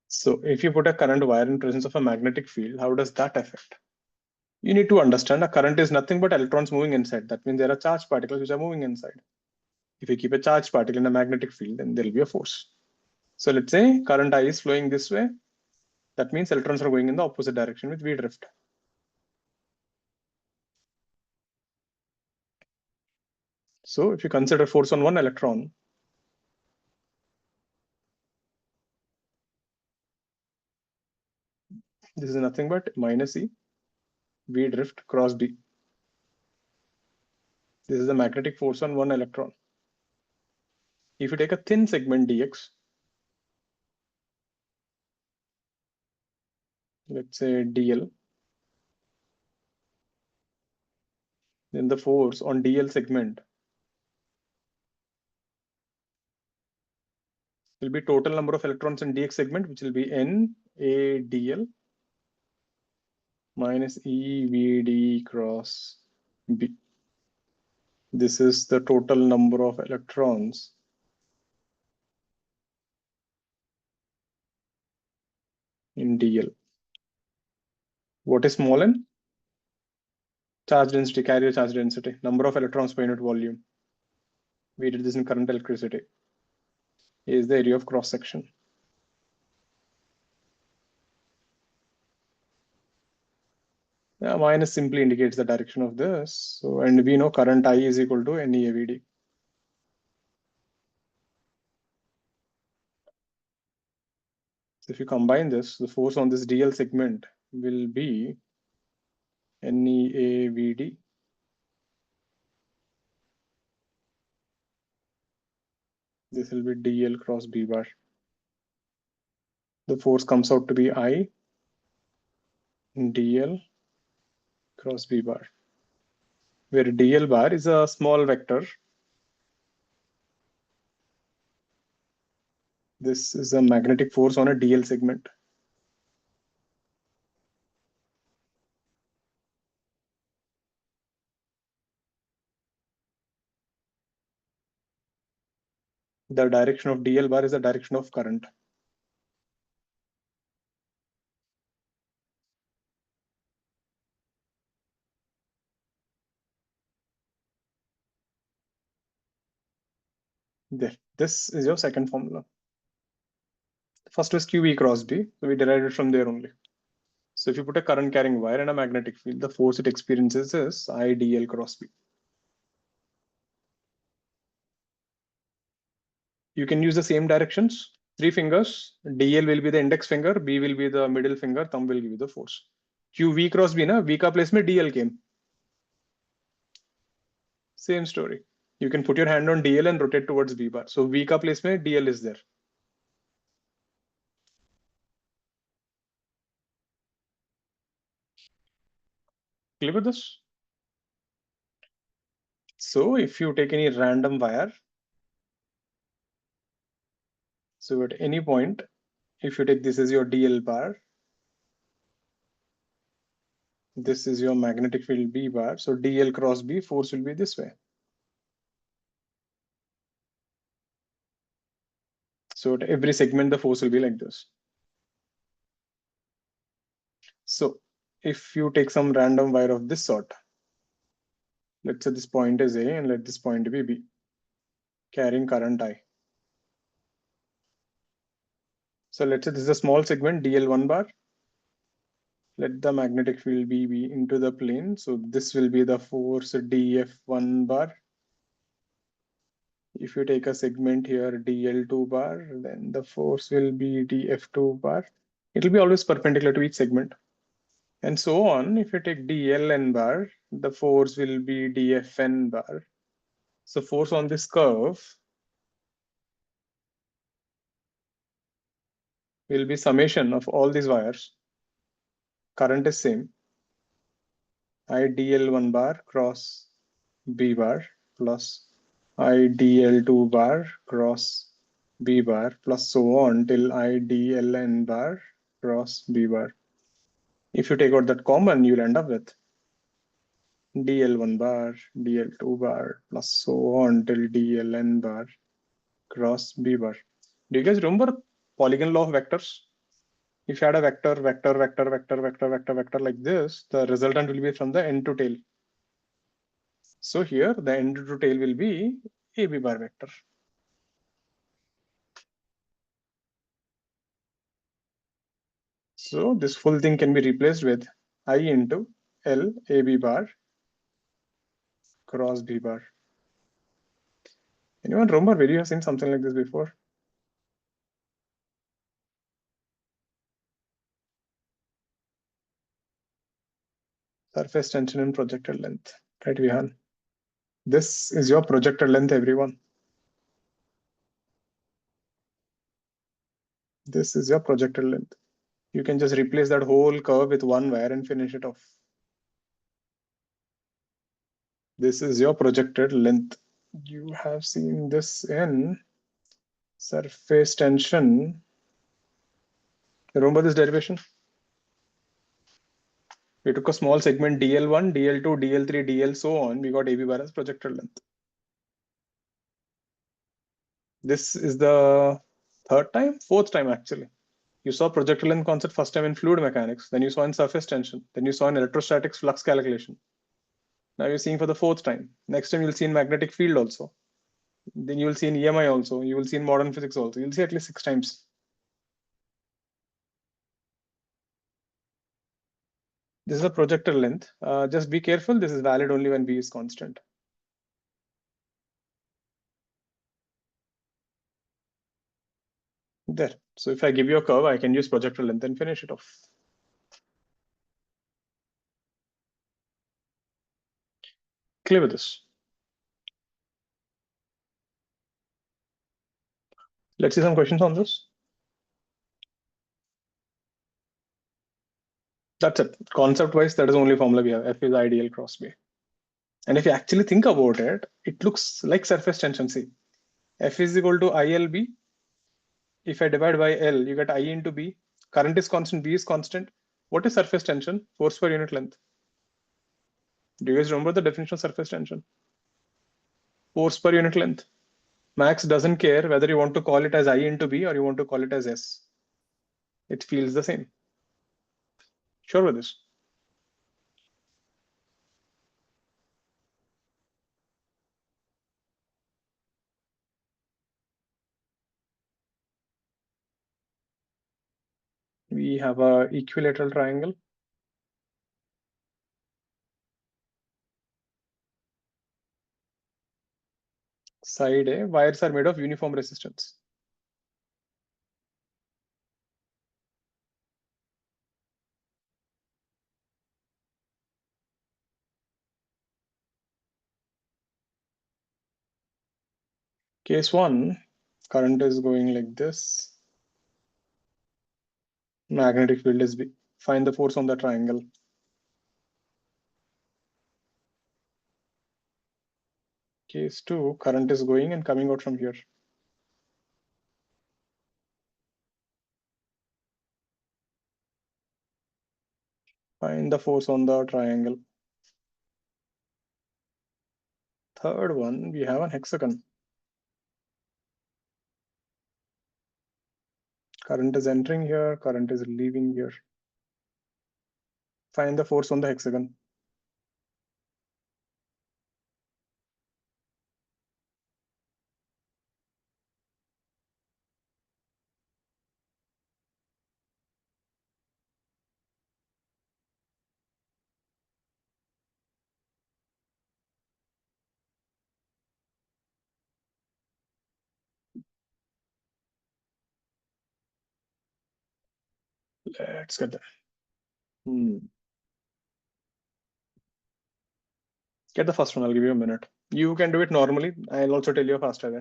So if you put a current wire in presence of a magnetic field, how does that affect? You need to understand a current is nothing but electrons moving inside. That means there are charged particles which are moving inside. If you keep a charged particle in a magnetic field, then there will be a force. So let's say current I is flowing this way. That means electrons are going in the opposite direction with V drift. So if you consider force on one electron, this is nothing but minus E V drift cross B. This is the magnetic force on one electron. If you take a thin segment dx, let's say dl, then the force on dl segment will be total number of electrons in dx segment, which will be n a dl minus e v d cross b. This is the total number of electrons in dl. What is small n? Charge density, carrier charge density, number of electrons per unit volume. We did this in current electricity. Is the area of cross section. Yeah, minus simply indicates the direction of this. So, and we know current I is equal to NEAVD. So if you combine this, the force on this DL segment will be NEAVD. This will be DL cross B bar. The force comes out to be I DL cross B bar, where DL bar is a small vector. This is a magnetic force on a DL segment. The direction of DL bar is the direction of current. There. This is your second formula. First was QE cross B, so we derived it from there only. So if you put a current carrying wire in a magnetic field, the force it experiences is I dl cross B. You can use the same directions. 3 fingers. DL will be the index finger, B will be the middle finger, thumb will give you the force. QV cross B, na V ka place mein DL came. Same story. You can put your hand on DL and rotate towards B bar. So V ka place mein DL is there. Clear with this? So if you take any random wire, so at any point, if you take this as your DL bar, this is your magnetic field B bar. So DL cross B, force will be this way. So at every segment, the force will be like this. So if you take some random wire of this sort, let's say this point is A and let this point be B, carrying current I. So let's say this is a small segment DL1 bar. Let the magnetic field be into the plane. So this will be the force DF1 bar. If you take a segment here DL2 bar, then the force will be DF2 bar. It will be always perpendicular to each segment. And so on. If you take DLN bar, the force will be DFN bar. So force on this curve will be summation of all these wires. Current is same. IDL1 bar cross B bar plus IDL2 bar cross B bar plus so on till IDLN bar cross B bar. If you take out that common, you'll end up with DL1 bar, DL2 bar plus so on till DLN bar cross B bar. Do you guys remember polygon law of vectors? If you had a vector like this, the resultant will be from the end to tail. So here the end to tail will be AB bar vector. So this full thing can be replaced with I into L AB bar cross B bar. Anyone remember where you have seen something like this before? Surface tension and projected length, right, Vihan? This is your projected length, everyone. This is your projected length. You can just replace that whole curve with one wire and finish it off. This is your projected length. You have seen this in surface tension. Remember this derivation? We took a small segment DL1, DL2, DL3, DL so on. We got AB bar as projected length. This is the fourth time actually. You saw projected length concept first time in fluid mechanics, then you saw in surface tension, then you saw in electrostatics flux calculation. Now you're seeing for the fourth time. Next time you'll see in magnetic field also. Then you will see in EMI also. You will see in modern physics also. You'll see at least 6 times. This is a projected length. Just be careful. This is valid only when B is constant. There. So if I give you a curve, I can use projected length and finish it off. Clear with this? Let's see some questions on this. That's it. Concept-wise, that is the only formula we have. F is ideal cross B. And if you actually think about it, it looks like surface tension. See, F is equal to ILB. If I divide by L, you get I into B. Current is constant, B is constant. What is surface tension? Force per unit length. Do you guys remember the definition of surface tension? Force per unit length. Max doesn't care whether you want to call it as I into B or you want to call it as S. It feels the same. Sure with this? We have a equilateral triangle. Side A, wires are made of uniform resistance. Case 1, current is going like this. Magnetic field is B. Find the force on the triangle. Case 2, current is going and coming out from here. Find the force on the triangle. Third one, we have a hexagon. Current is entering here, current is leaving here. Find the force on the hexagon. Let's get that. Get the first one, I'll give you a minute. You can do it normally. I'll also tell you a faster way.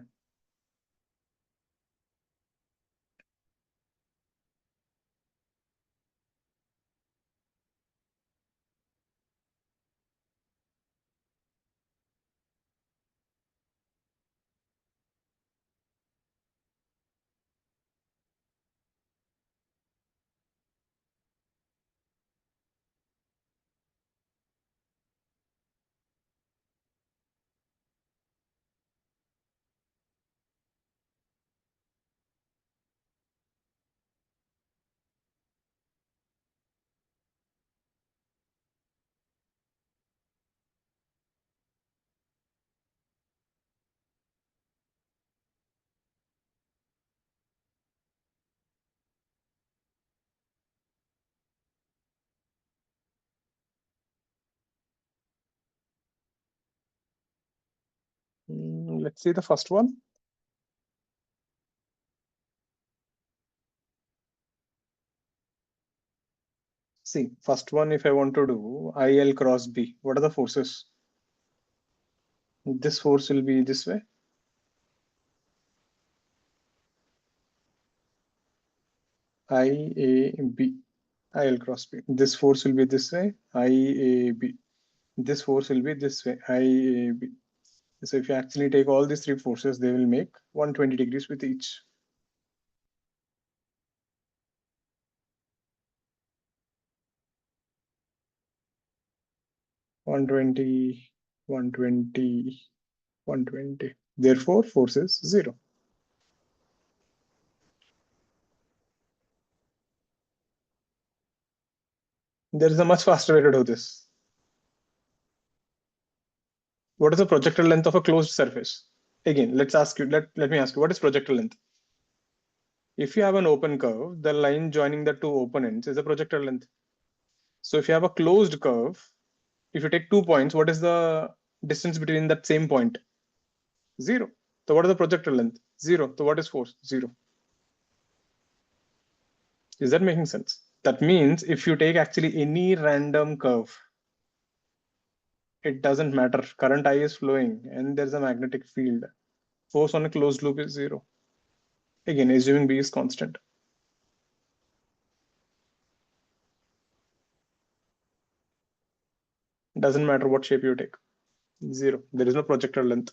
Let's see the first one. See, first one, if I want to do IL cross B, what are the forces? This force will be this way. IAB, IL cross B. This force will be this way, IAB. This force will be this way, IAB. So if you actually take all these three forces, they will make 120 degrees with each. One twenty, 120, 120. Therefore, force is 0. There is a much faster way to do this. What is the projectile length of a closed surface? Again, let's ask you, let me ask you, what is projectile length? If you have an open curve, the line joining the two open ends is a projectile length. So if you have a closed curve, if you take 2 points, what is the distance between that same point? 0. So what is the projectile length? 0. So what is force? 0. Is that making sense? That means if you take actually any random curve, it doesn't matter. Current I is flowing and there's a magnetic field. Force on a closed loop is 0. Again, assuming B is constant. Doesn't matter what shape you take. 0. There is no projectile length.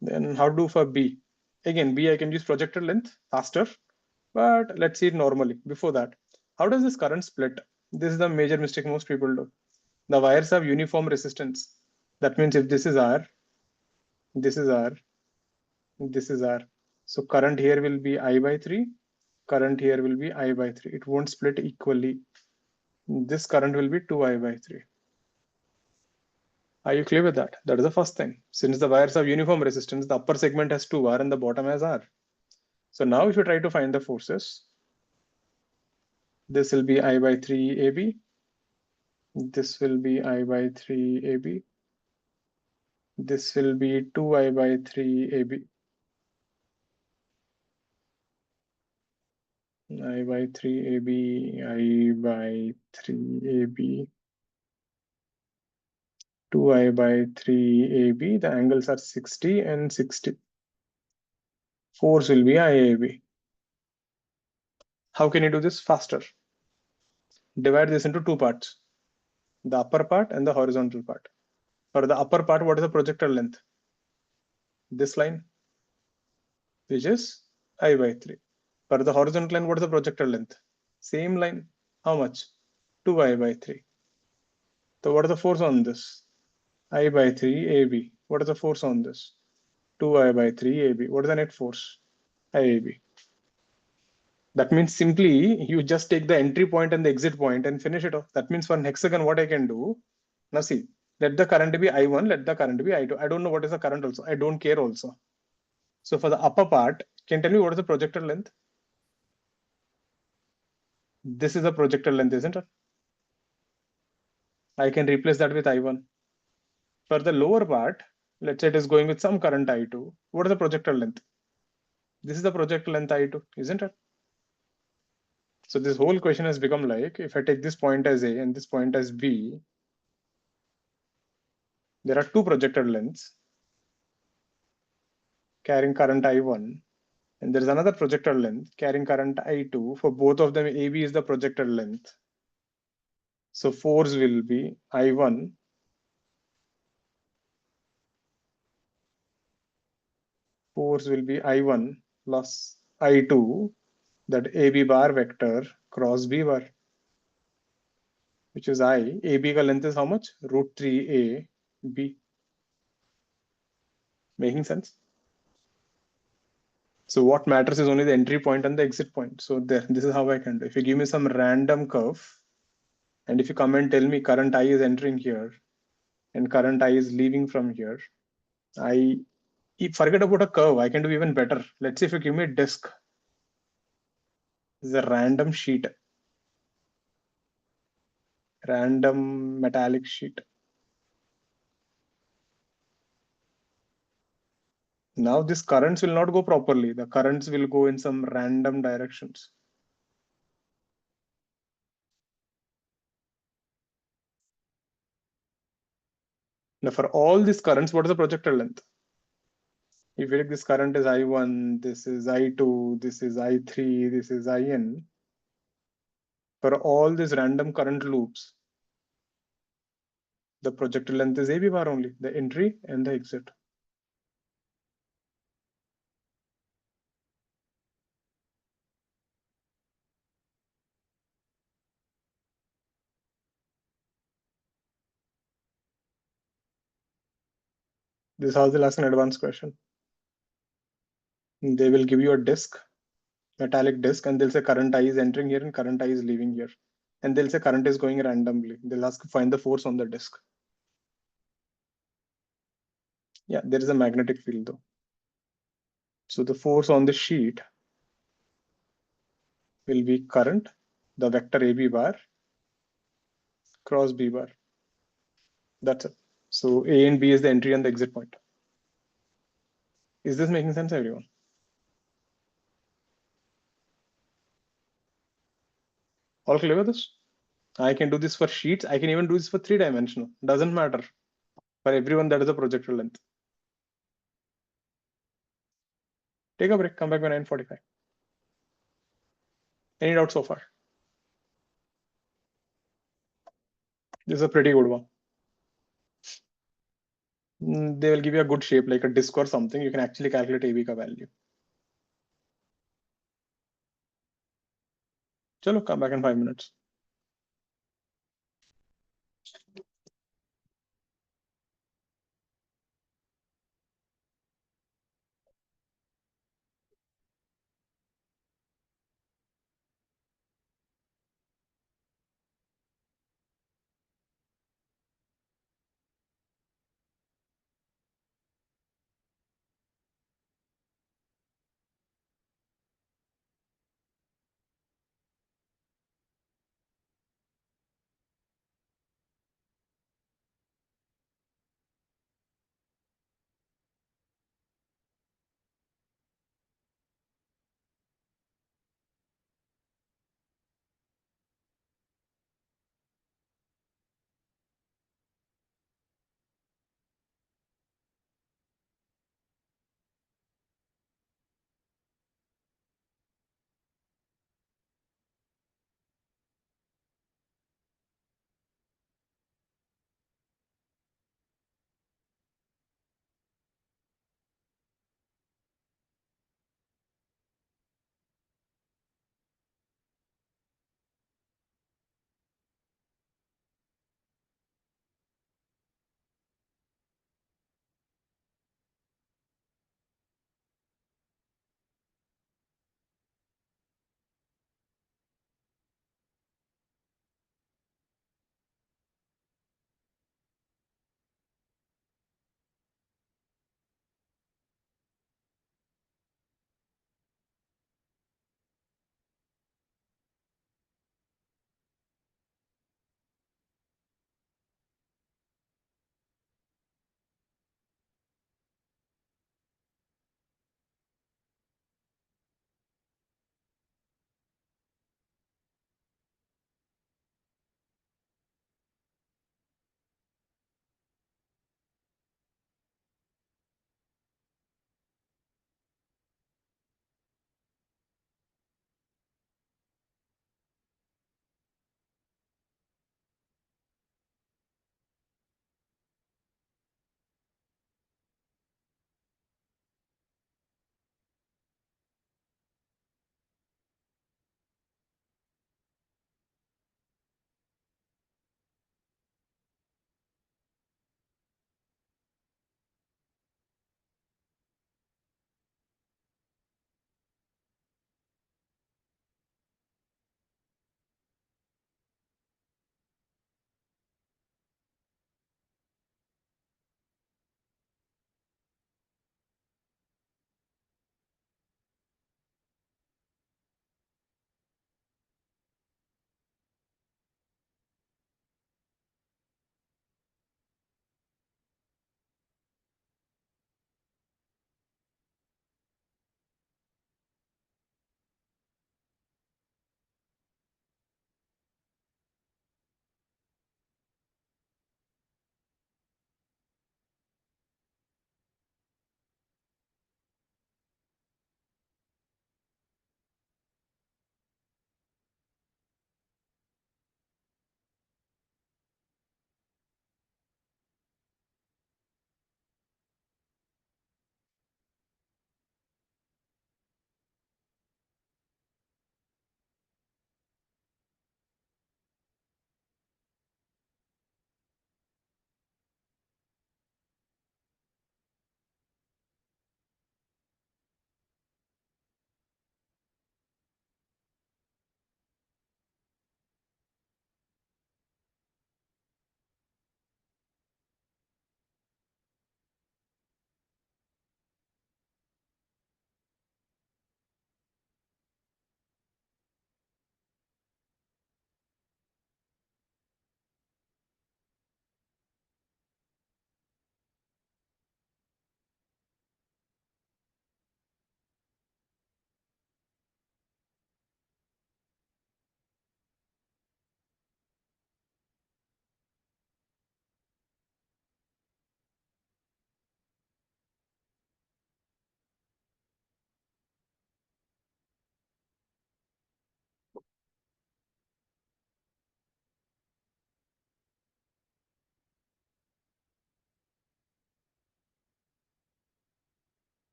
Then how to do for B? Again, B I can use projectile length faster, but let's see it normally. Before that, how does this current split? This is the major mistake most people do. The wires have uniform resistance. That means if this is R, this is R, this is R. So current here will be I by 3, current here will be I by 3. It won't split equally. This current will be 2I by 3. Are you clear with that? That is the first thing. Since the wires have uniform resistance, the upper segment has 2R and the bottom has R. So now if you try to find the forces, this will be I by 3 AB. This will be I by 3 AB. This will be 2I by 3 AB. I by 3 AB, I by 3 AB, 2I by 3 AB. The angles are 60 and 60. Force will be IAB. How can you do this faster? Divide this into two parts, the upper part and the horizontal part. For the upper part, what is the projectile length? this line, which is I by 3. For the horizontal line, what is the projected length? Same line. How much? 2I by 3. So what is the force on this? I by 3 AB. What is the force on this? 2I by 3 AB. What is the net force? IAB. That means simply you just take the entry point and the exit point and finish it off. That means for an hexagon, what I can do, now see, let the current be I1, let the current be I2. I don't know what is the current also. I don't care also. So for the upper part, can you tell me what is the projected length? This is the projected length, isn't it? I can replace that with I1. For the lower part, let's say it is going with some current I2. What is the projected length? This is the projected length I2, isn't it? So this whole question has become like, if I take this point as A and this point as B, there are two projected lengths carrying current I1, and there is another projected length carrying current I2. For both of them, AB is the projected length. So force will be I1 plus I2, that AB bar vector cross B bar, which is I. AB ka length is how much? Root 3A B. Making sense? So what matters is only the entry point and the exit point. So there, this is how I can do. If you give me some random curve, and if you come and tell me current I is entering here and current I is leaving from here, forget about a curve. I can do even better. Let's say if you give me a disk, this is a random sheet, random metallic sheet. Now these currents will not go properly. The currents will go in some random directions. Now for all these currents, what is the projected length? If you take this current is I1, this is I2, this is I3, this is IN. For all these random current loops, the projected length is AB bar only, the entry and the exit. This is how they'll ask an advanced question. They will give you a disk, metallic disk, and they'll say current I is entering here and current I is leaving here. And they'll say current is going randomly. They'll ask find the force on the disk. Yeah, there is a magnetic field though. So the force on the sheet will be current, the vector AB bar cross B bar. That's it. So A and B is the entry and the exit point. Is this making sense, everyone? All clear with this? I can do this for sheets. I can even do this for 3-dimensional. Doesn't matter. For everyone, that is a projected length. Take a break. Come back by 9:45. Any doubts so far? This is a pretty good one. They will give you a good shape like a disk or something. You can actually calculate AB ka value. Chalo, come back in 5 minutes.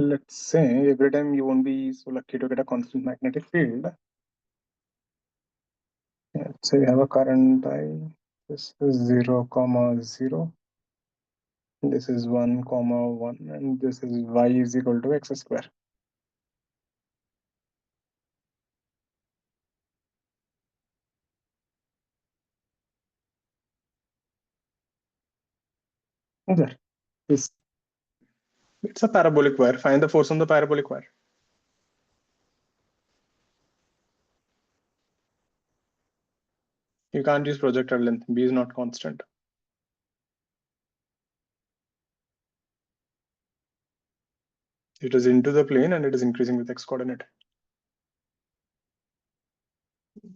Let's say every time you won't be so lucky to get a constant magnetic field. Let's say we have a current I. This is 0, comma 0. This is 1, comma 1, and this is y is equal to x square. There. This, it's a parabolic wire. Find the force on the parabolic wire. You can't use projectile length. B is not constant. It is into the plane and it is increasing with x coordinate.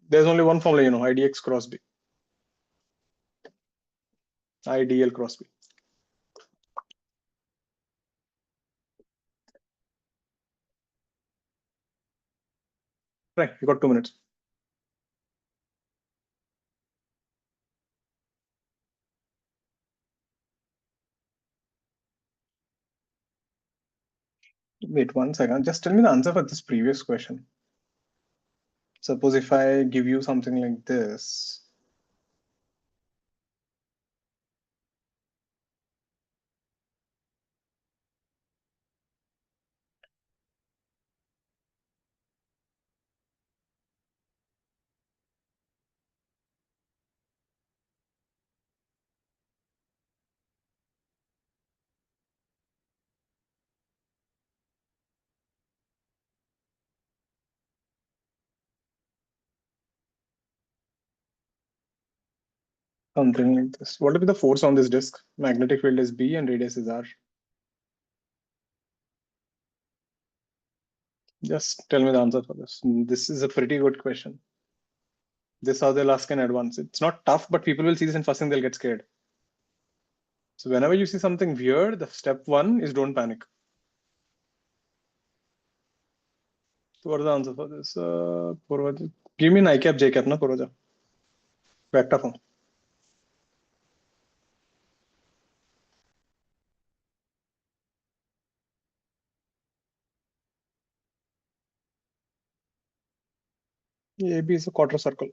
There's only one formula, IDX cross B. IDL cross B. Right, you got 2 minutes. Wait 1 second. Just tell me the answer for this previous question. Suppose if I give you something like this. Something like this. What will be the force on this disk? Magnetic field is B and radius is R. Just tell me the answer for this. This is a pretty good question. This is how they'll ask in advance. It's not tough, but people will see this and first thing they'll get scared. So whenever you see something weird, the step 1 is don't panic. So what is the answer for this? Give me an I cap, J cap, na Purvaja. Vector form. AB is a quarter circle.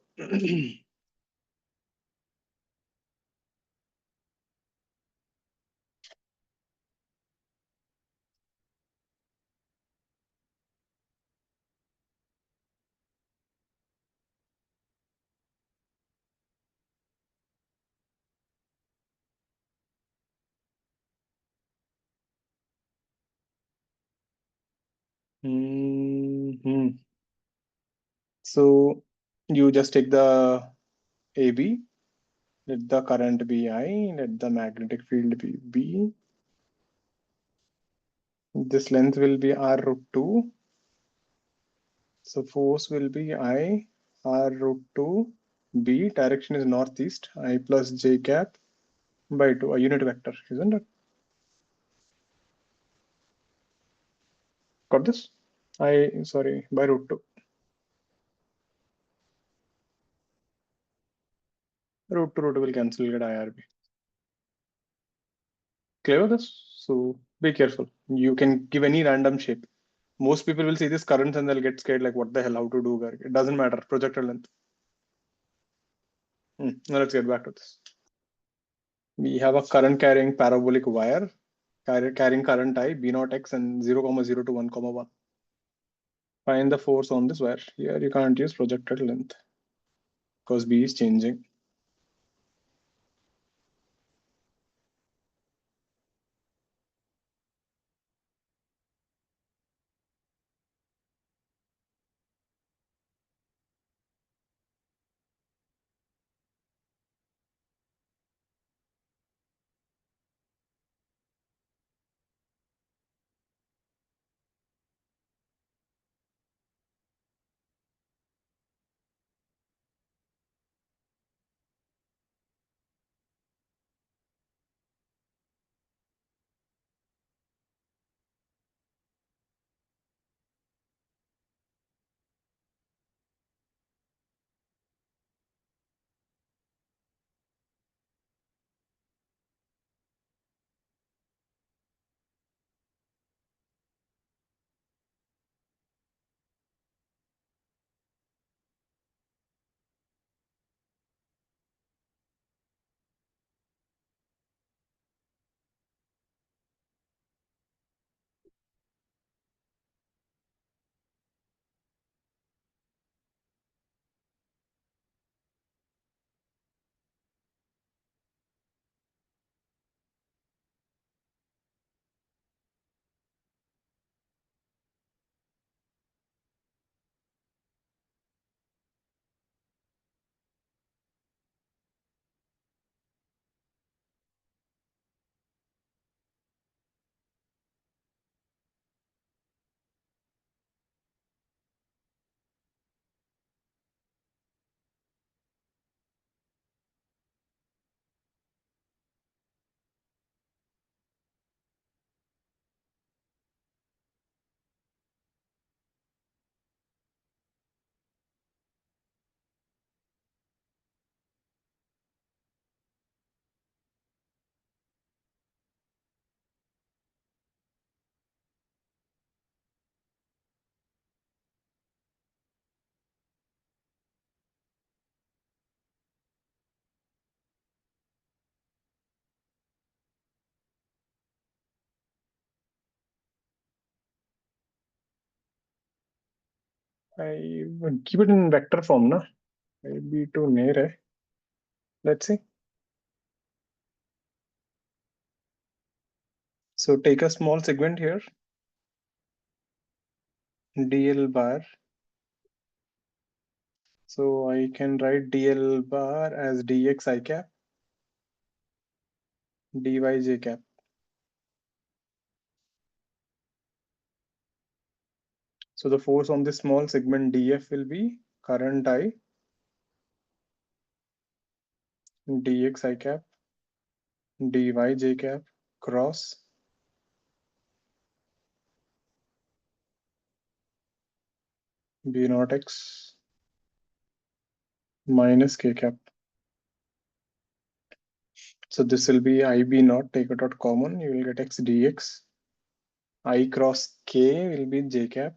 So you just take the AB, let the current be I, let the magnetic field be B. This length will be R root 2. So force will be I, R root 2, B. Direction is northeast, I plus J cap by 2, a unit vector, isn't it? Got this? Sorry, by root 2. Root to root will cancel, get IRB. Clear with this? So be careful. You can give any random shape. Most people will see this currents and they'll get scared like what the hell, how to do. It doesn't matter. Projector length. Now let's get back to this. We have a current carrying parabolic wire carrying current I, B naught X and 0, 0 to 1, 1. Find the force on this wire. Here you can't use projected length because B is changing. I will keep it in vector form, na? Maybe too near. Let's see. So take a small segment here, dl bar. So I can write dl bar as dx I cap, dy j cap. So the force on this small segment df will be current I, dx I cap, dy j cap cross b naught x minus k cap. So this will be ib naught, take it out common, you will get x dx. I cross k will be j cap.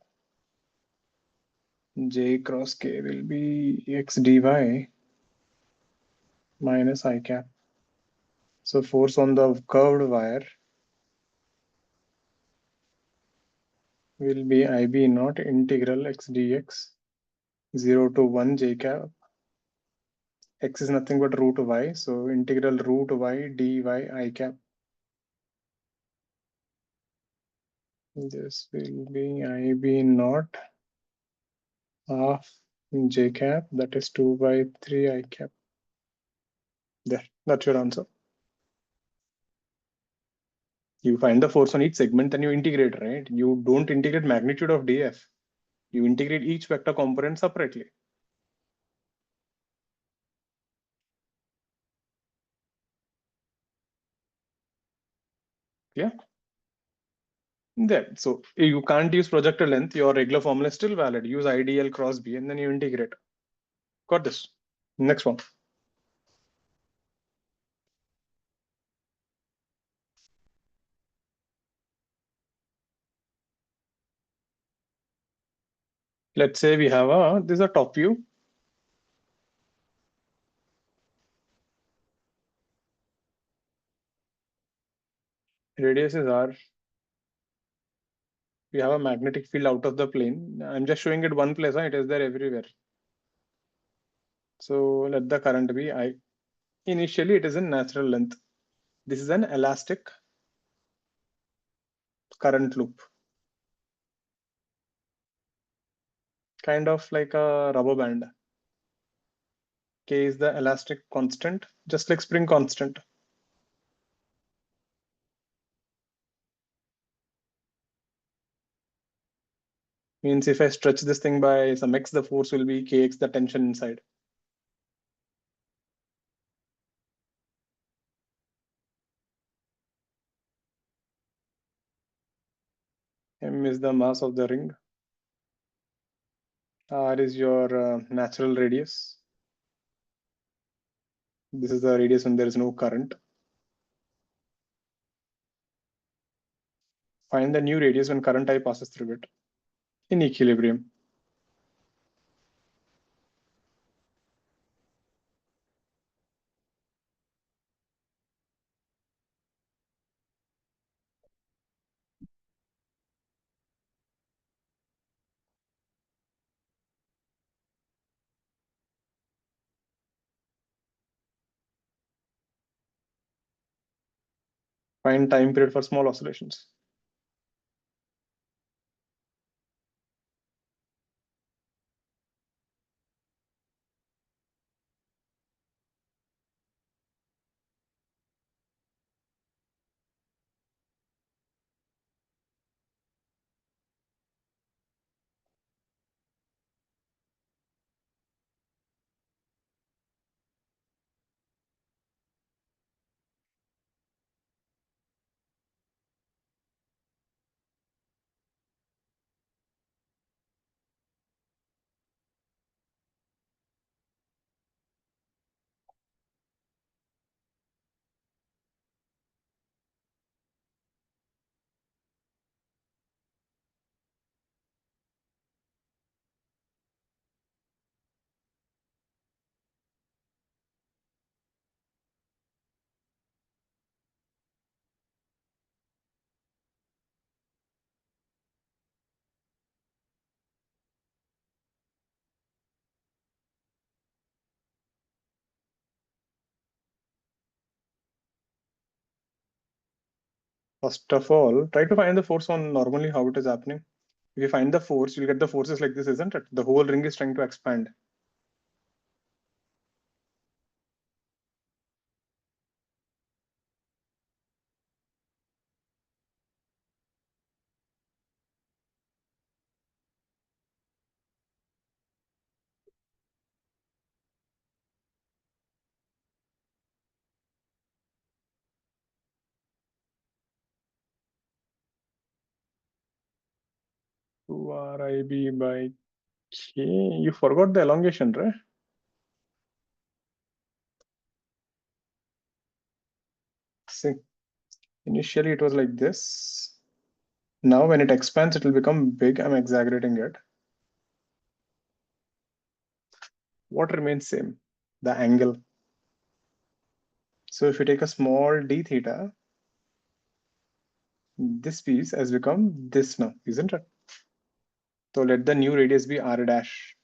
J cross k will be x dy minus I cap. So force on the curved wire will be ib naught integral x dx 0 to 1 j cap. X is nothing but root y, so integral root y dy I cap. This will be ib naught half j cap, that is 2 by 3 I cap. There, that's your answer. You find the force on each segment, then you integrate, right? You don't integrate magnitude of df. You integrate each vector component separately. Yeah. There. So you can't use projector length. Your regular formula is still valid. Use IDL cross B and then you integrate. Got this. Next one. Let's say we have this is a top view. Radius is R. We have a magnetic field out of the plane. I'm just showing it one place. It is there everywhere. So let the current be I. Initially, it is in natural length. This is an elastic current loop. Kind of like a rubber band. K is the elastic constant, just like spring constant. Means if I stretch this thing by some x, the force will be kx, the tension inside. M is the mass of the ring. R is your natural radius. This is the radius when there is no current. Find the new radius when current I passes through it in equilibrium. Find time period for small oscillations. First of all, try to find the force on normally how it is happening. If you find the force, you'll get the forces like this, isn't it? The whole ring is trying to expand. Two RIB by K. You forgot the elongation, right? See, initially it was like this. Now when it expands, it will become big. I'm exaggerating it. What remains same? The angle. So if you take a small d theta, this piece has become this now, isn't it? So let the new radius be r dash.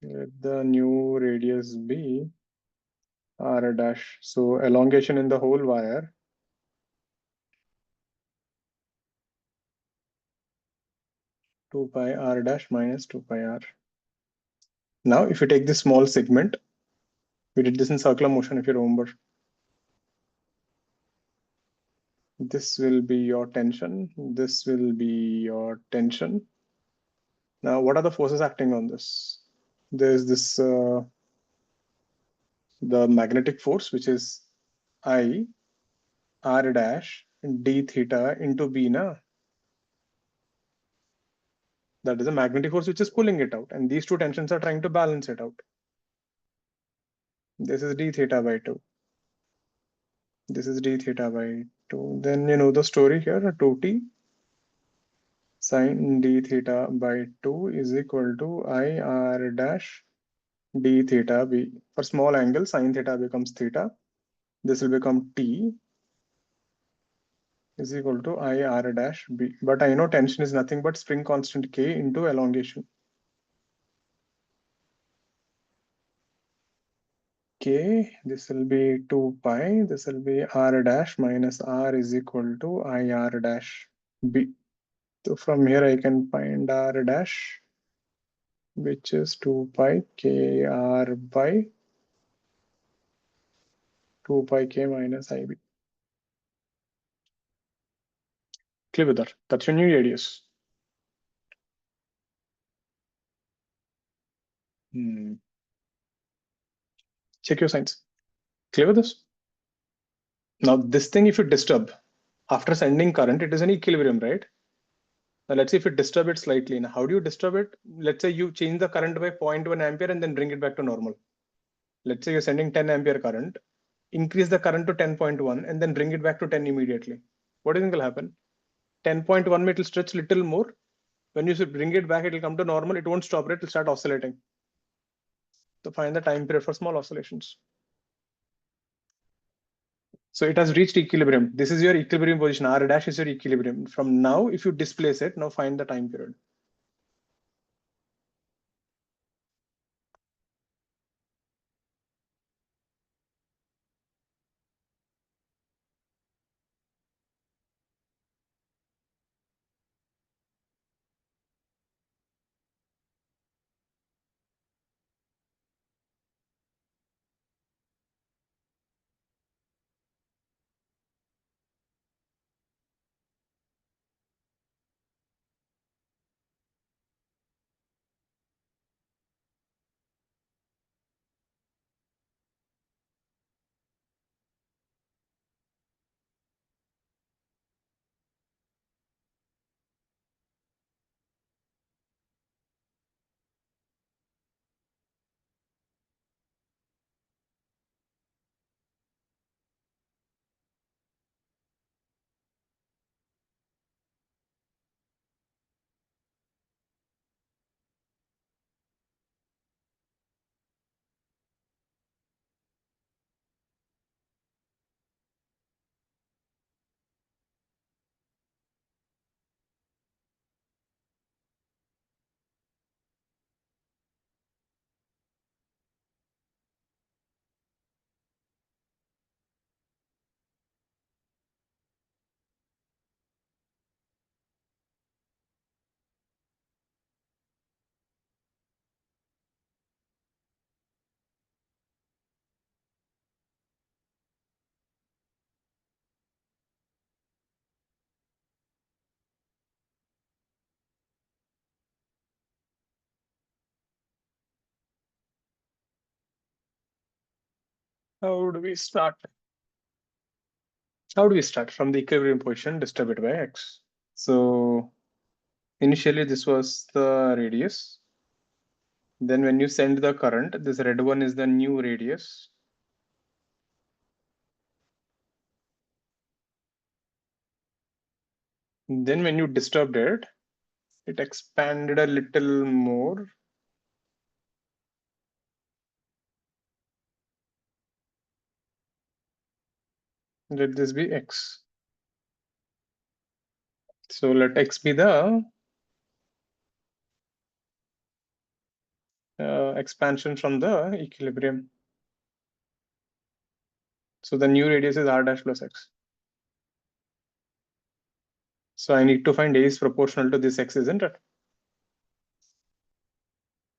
Let the new radius be r dash. So elongation in the whole wire 2 pi r dash minus 2 pi r. Now if you take this small segment, we did this in circular motion if you remember. This will be your tension. This will be your tension. Now what are the forces acting on this? There's this the magnetic force, which is I r dash d theta into b na. That is a magnetic force which is pulling it out, and these two tensions are trying to balance it out. This is d theta by 2. This is d theta by 2. Then you know the story here, 2t sine d theta by 2 is equal to I r dash d theta b. For small angle, sine theta becomes theta. This will become t is equal to I r dash b. But I know tension is nothing but spring constant k into elongation. K, this will be 2 pi, this will be r dash minus r is equal to I r dash b. So from here I can find r dash, which is 2 pi k r by 2 pi k minus ib. Clear with that? That's your new radius. Check your signs. Clear with this? Now this thing, if you disturb, after sending current, it is an equilibrium, right? Now let's say if you disturb it slightly. Now how do you disturb it? Let's say you change the current by 0.1 ampere and then bring it back to normal. Let's say you're sending 10 ampere current, increase the current to 10.1 and then bring it back to 10 immediately. What do you think will happen? 10.1 it will stretch little more. When you bring it back, it will come to normal. It won't stop, it will start oscillating. So find the time period for small oscillations. So it has reached equilibrium. This is your equilibrium position. R dash is your equilibrium. From now, if you displace it, now find the time period. How do we start? How do we start? From the equilibrium position disturbed by x. So initially this was the radius. Then when you send the current, this red one is the new radius. Then when you disturbed it, it expanded a little more. Let this be x. So let x be the expansion from the equilibrium. So the new radius is r dash plus x. So I need to find a is proportional to this x, isn't it?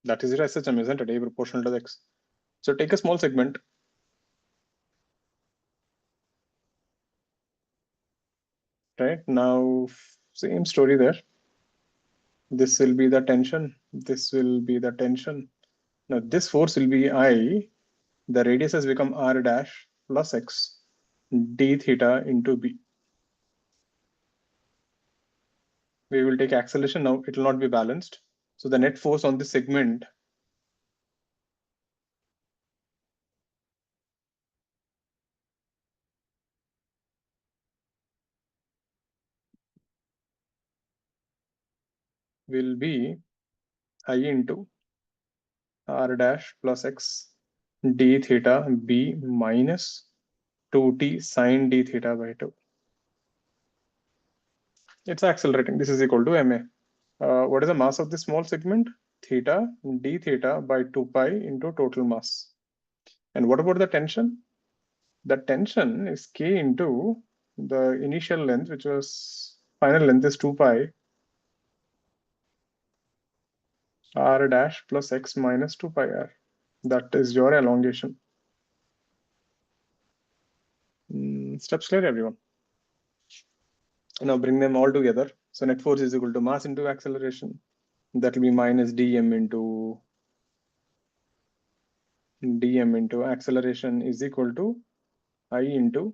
That is your SHM, isn't it? A proportional to x. So take a small segment. Right now, same story there. This will be the tension. This will be the tension. Now this force will be I. The radius has become r dash plus x d theta into b. We will take acceleration now. It will not be balanced. So the net force on this segment will be I into r dash plus x d theta b minus 2t sine d theta by 2. It's accelerating. This is equal to ma. What is the mass of this small segment? Theta d theta by 2 pi into total mass. And what about the tension? The tension is k into the initial length, which was final length is 2 pi r dash plus x minus 2 pi r. That is your elongation. Steps clear, everyone. Now bring them all together. So net force is equal to mass into acceleration. That will be minus dm into acceleration is equal to I into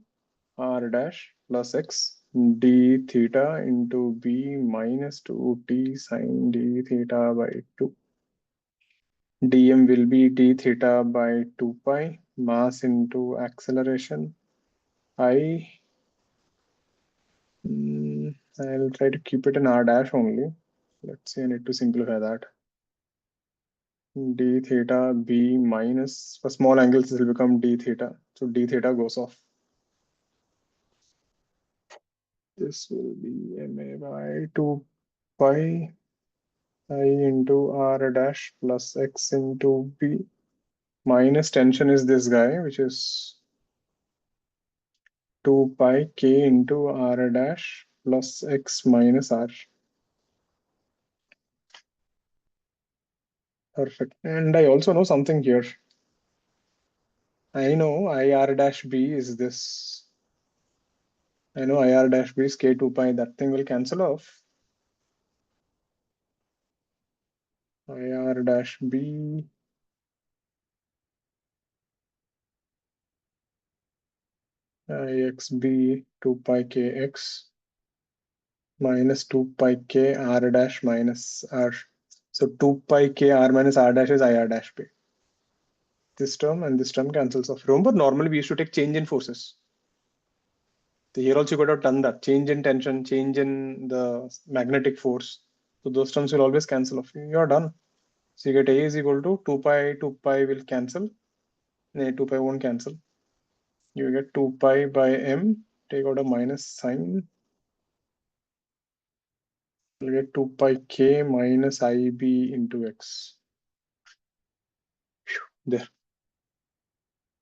r dash plus x d theta into b minus 2t sine d theta by 2. dm will be d theta by 2 pi mass into acceleration. I'll try to keep it in r dash only. Let's see, I need to simplify that. D theta b minus, for small angles this will become d theta. So d theta goes off. This will be ma by 2 pi I into r dash plus x into b minus tension is this guy, which is 2 pi k into r dash plus x minus r. Perfect. And I also know something here. I know ir dash b is this. I know ir dash b is k2 pi. That thing will cancel off. Ir dash b ixb 2 pi kx minus 2 pi k r dash minus r. So 2 pi k r minus r dash is ir dash b. This term and this term cancels off. Remember, normally we used to take change in forces. So here also you could have done that. Change in tension, change in the magnetic force. So those terms will always cancel off. You're done. So you get A is equal to 2 pi will cancel. No, 2 pi won't cancel. You get 2 pi by m, take out a minus sign. You get 2 pi k minus ib into x. There.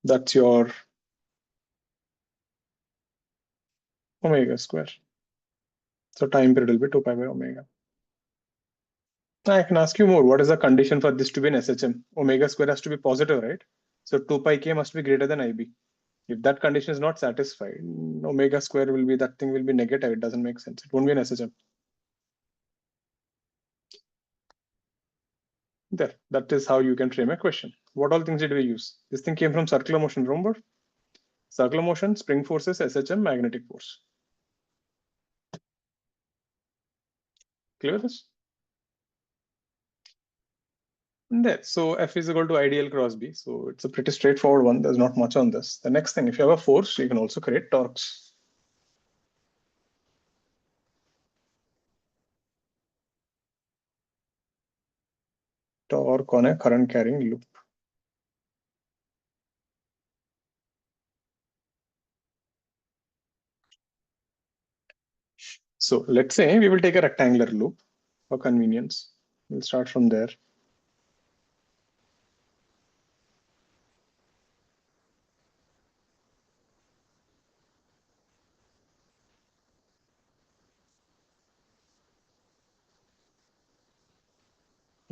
That's your omega square. So time period will be 2 pi by omega. I can ask you more. What is the condition for this to be an SHM? Omega square has to be positive, right? So 2 pi k must be greater than IB. If that condition is not satisfied, omega square will be, that thing will be negative. It doesn't make sense. It won't be an SHM. There. That is how you can frame a question. What all things did we use? This thing came from circular motion, remember? Circular motion, spring forces, SHM, magnetic force. Clear this? And there, so F is equal to IDL cross B. So it's a pretty straightforward one. There's not much on this. The next thing, if you have a force, you can also create torques. Torque on a current carrying loop. So let's say we will take a rectangular loop for convenience. We'll start from there.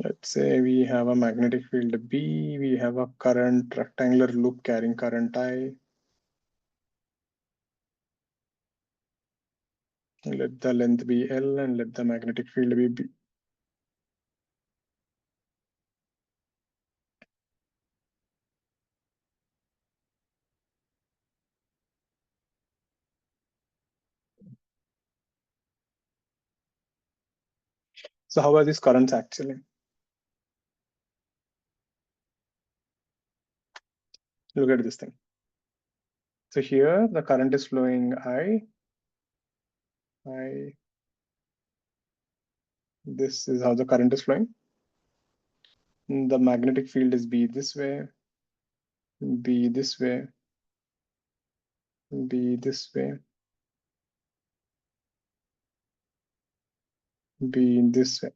Let's say we have a magnetic field B, we have a current rectangular loop carrying current I. Let the length be L and let the magnetic field be B. So how are these currents actually? Look at this thing. So here the current is flowing I. This is how the current is flowing. The magnetic field is B this way, B this way, B this way, B this way.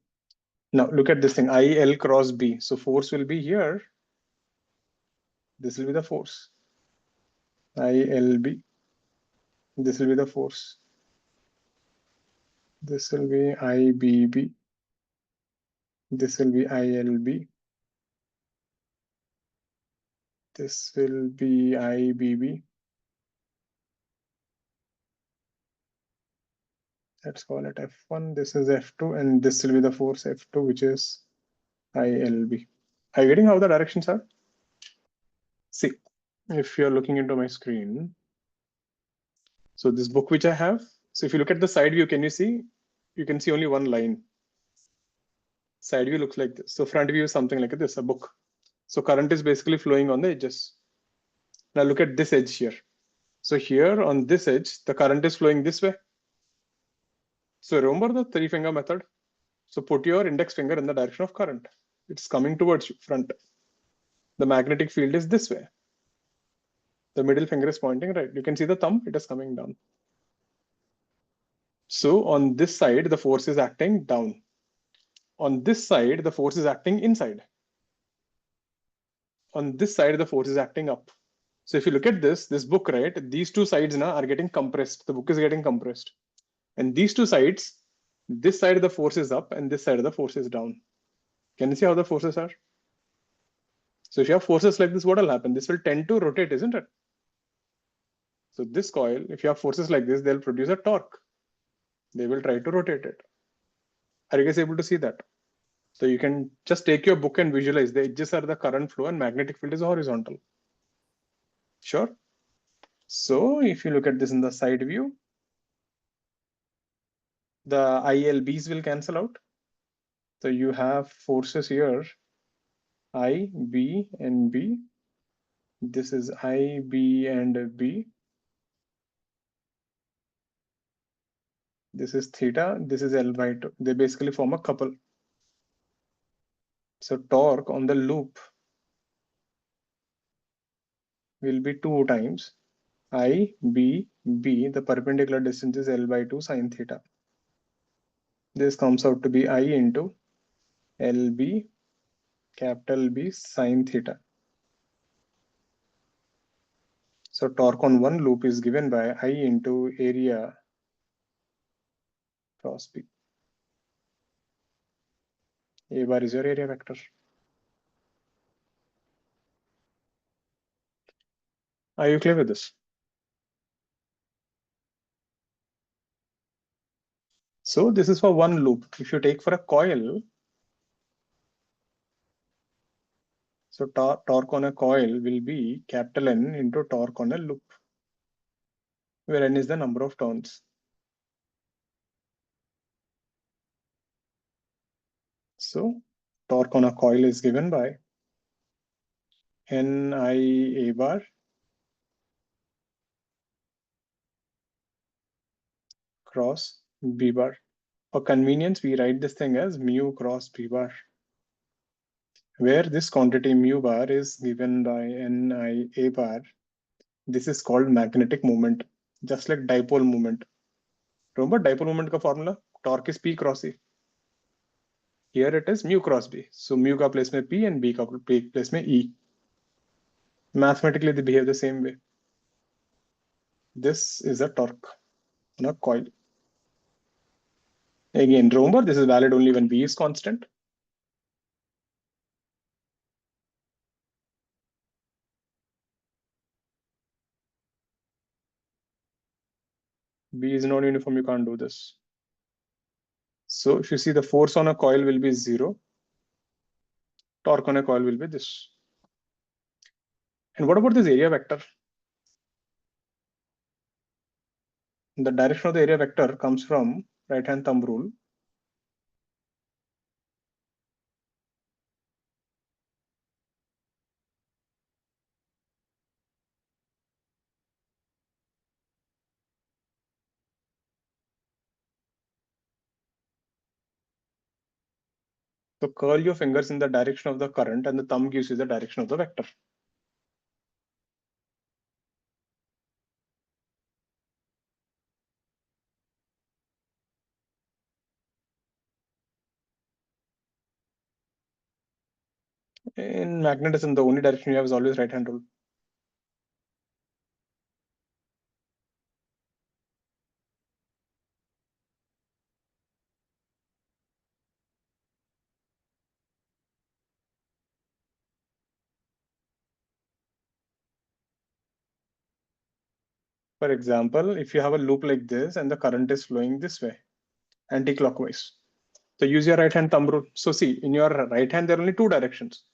Now look at this thing, IL cross B. So force will be here. This will be the force. ILB. This will be the force. This will be IBB. This will be ILB. This will be IBB. Let's call it F1. This is F2, and this will be the force F2, which is ILB. Are you getting how the directions are? See, if you're looking into my screen, so this book which I have, so if you look at the side view, can you see? You can see only one line. Side view looks like this. So front view is something like this, a book. So current is basically flowing on the edges. Now look at this edge here. So here on this edge, the current is flowing this way. So remember the three finger method? So put your index finger in the direction of current. It's coming towards you, front. The magnetic field is this way. The middle finger is pointing right. You can see the thumb, it is coming down. So on this side, the force is acting down. On this side, the force is acting inside. On this side, the force is acting up. So if you look at this book, right, these two sides now are getting compressed. The book is getting compressed. And these two sides, this side of the force is up and this side of the force is down. Can you see how the forces are? So if you have forces like this, what will happen? This will tend to rotate, isn't it? So this coil, if you have forces like this, they'll produce a torque. They will try to rotate it. Are you guys able to see that? So you can just take your book and visualize the edges are the current flow and magnetic field is horizontal. Sure. So if you look at this in the side view, the ILBs will cancel out. So you have forces here, I, B, and B. This is I, B, and B. This is theta, this is L by 2. They basically form a couple. So torque on the loop will be 2 times I, B, B. The perpendicular distance is L by 2 sine theta. This comes out to be I into LB, capital B sine theta. So torque on one loop is given by I into area cross B. A bar is your area vector. Are you clear with this? So this is for one loop. If you take for a coil, so torque on a coil will be capital N into torque on a loop. where n is the number of turns. So torque on a coil is given by NI A bar cross B bar. For convenience, we write this thing as mu cross B bar, where this quantity mu bar is given by NI A bar. This is called magnetic moment, just like dipole moment. Remember dipole moment ka formula? Torque is P cross E. Here it is mu cross B. So mu ka place mein P and B ka place mein E. Mathematically, they behave the same way. This is a torque on a coil. Again, remember, this is valid only when B is constant. B is not uniform, you can't do this. So if you see, the force on a coil will be 0. Torque on a coil will be this. And what about this area vector? The direction of the area vector comes from right-hand thumb rule. So curl your fingers in the direction of the current and the thumb gives you the direction of the vector. In magnetism, the only direction you have is always right-hand rule. For example, if you have a loop like this and the current is flowing this way, anti-clockwise. So use your right-hand thumb rule. So see, in your right hand, there are only two directions.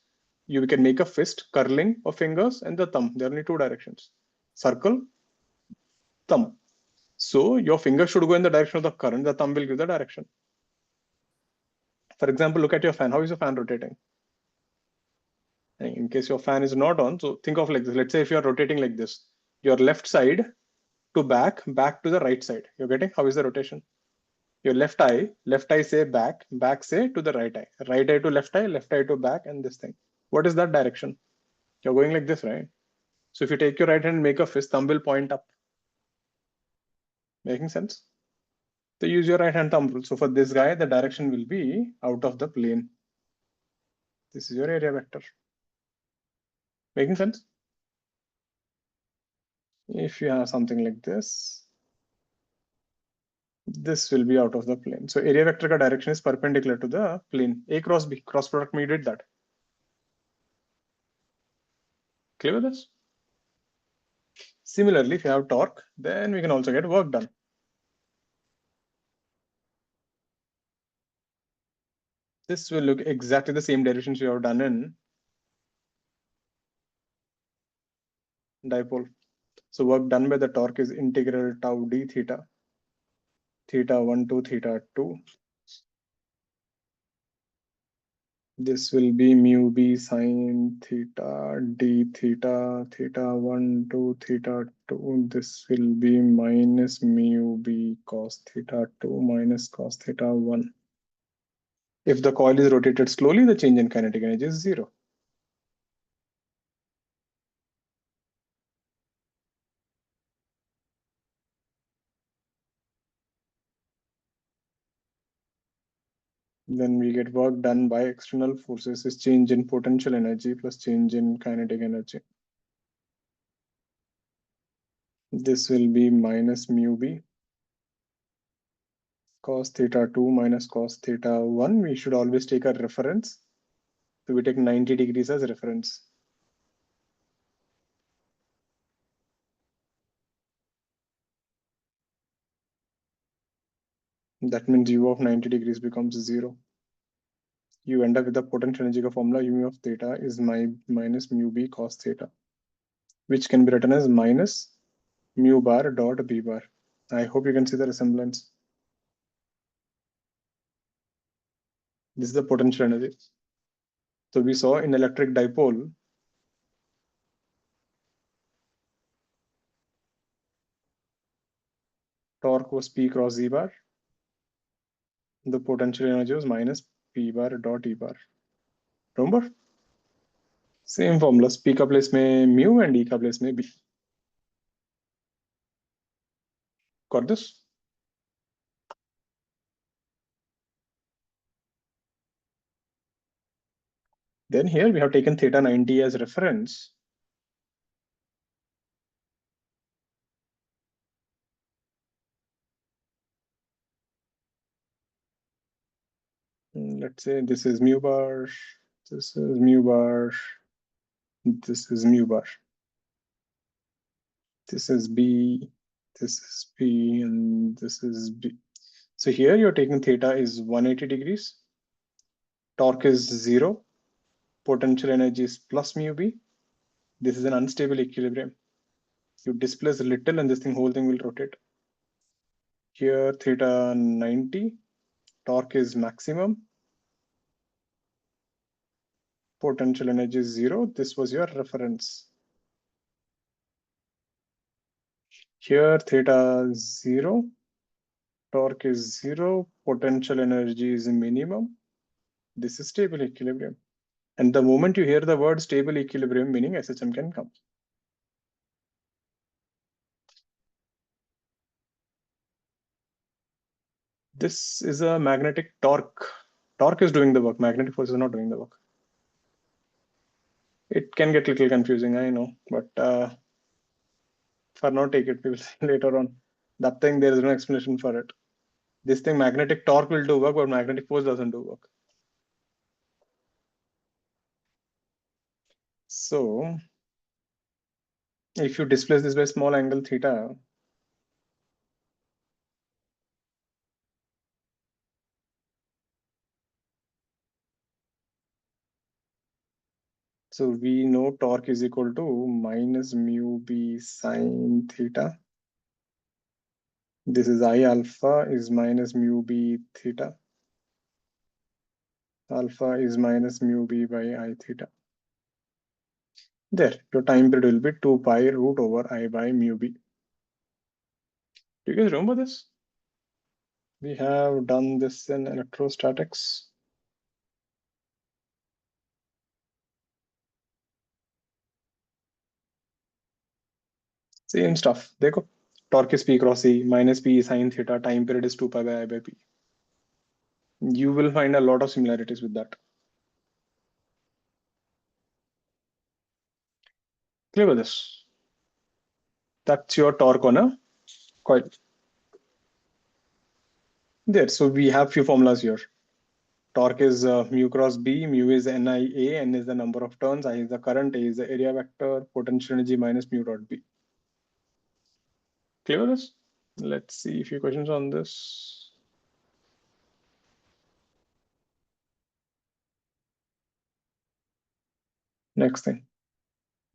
You can make a fist, curling of fingers, and the thumb. There are only two directions. Circle, thumb. So your finger should go in the direction of the current. The thumb will give the direction. For example, look at your fan. How is your fan rotating? In case your fan is not on, so think of like this. Let's say if you are rotating like this, your left side to back, back to the right side. You're getting how is the rotation? Your left eye say back, back say to the right eye to left eye to back, and this thing. What is that direction? You're going like this, right? So if you take your right hand and make a fist, thumb will point up. Making sense? So use your right hand thumb rule. So for this guy, the direction will be out of the plane. This is your area vector. Making sense? If you have something like this will be out of the plane. So area vector ka direction is perpendicular to the plane. A cross B, cross product we did that. Clear with this? Similarly, if you have torque, then we can also get work done. This will look exactly the same directions you have done in dipole. So work done by the torque is integral tau d theta, theta 1 to theta 2. This will be mu b sine theta d theta, theta 1 to theta 2. This will be minus mu b cos theta 2 minus cos theta 1. If the coil is rotated slowly, the change in kinetic energy is 0. Then we get work done by external forces is change in potential energy plus change in kinetic energy. This will be minus mu b cos theta 2 minus cos theta 1. We should always take a reference. So we take 90 degrees as reference. That means u of 90 degrees becomes 0. You end up with the potential energy formula u of theta is minus mu b cos theta, which can be written as minus mu bar dot b bar. I hope you can see the resemblance. This is the potential energy. So we saw in electric dipole, torque was P cross Z bar. The potential energy was minus P bar dot E bar. Remember? Same formula. P का place में mu and E का place में B. Got this? Then here we have taken theta 90 as reference. Let's say this is mu bar, this is mu bar, this is mu bar. This is B, this is B, and this is B. So here you're taking theta is 180 degrees. Torque is 0. Potential energy is plus mu B. This is an unstable equilibrium. You displace a little and this whole thing will rotate. Here theta 90. Torque is maximum. Potential energy is 0. This was your reference. Here theta 0. Torque is 0. Potential energy is minimum. This is stable equilibrium. And the moment you hear the word stable equilibrium, meaning SHM can come. This is a magnetic torque. Torque is doing the work. Magnetic force is not doing the work. It can get a little confusing, I know, but for now, take it. We will see later on. That thing, there is no explanation for it. This thing, magnetic torque will do work, but magnetic force doesn't do work. So, if you displace this by small angle theta, so we know torque is equal to minus mu b sine theta. This is I alpha is minus mu b theta. Alpha is minus mu b by I theta. There, your time period will be 2 pi root over I by mu b. Do you guys remember this? We have done this in electrostatics. Same stuff. देखो, torque is P cross E minus P sine theta. Time period is 2 pi by I by P. You will find a lot of similarities with that. Clear with this? That's your torque on a coil. There. So we have few formulas here. Torque is mu cross B. Mu is NIA. N is the number of turns. I is the current. A is the area vector. Potential energy minus mu dot B. Clear with this? Let's see a few questions on this. Next thing.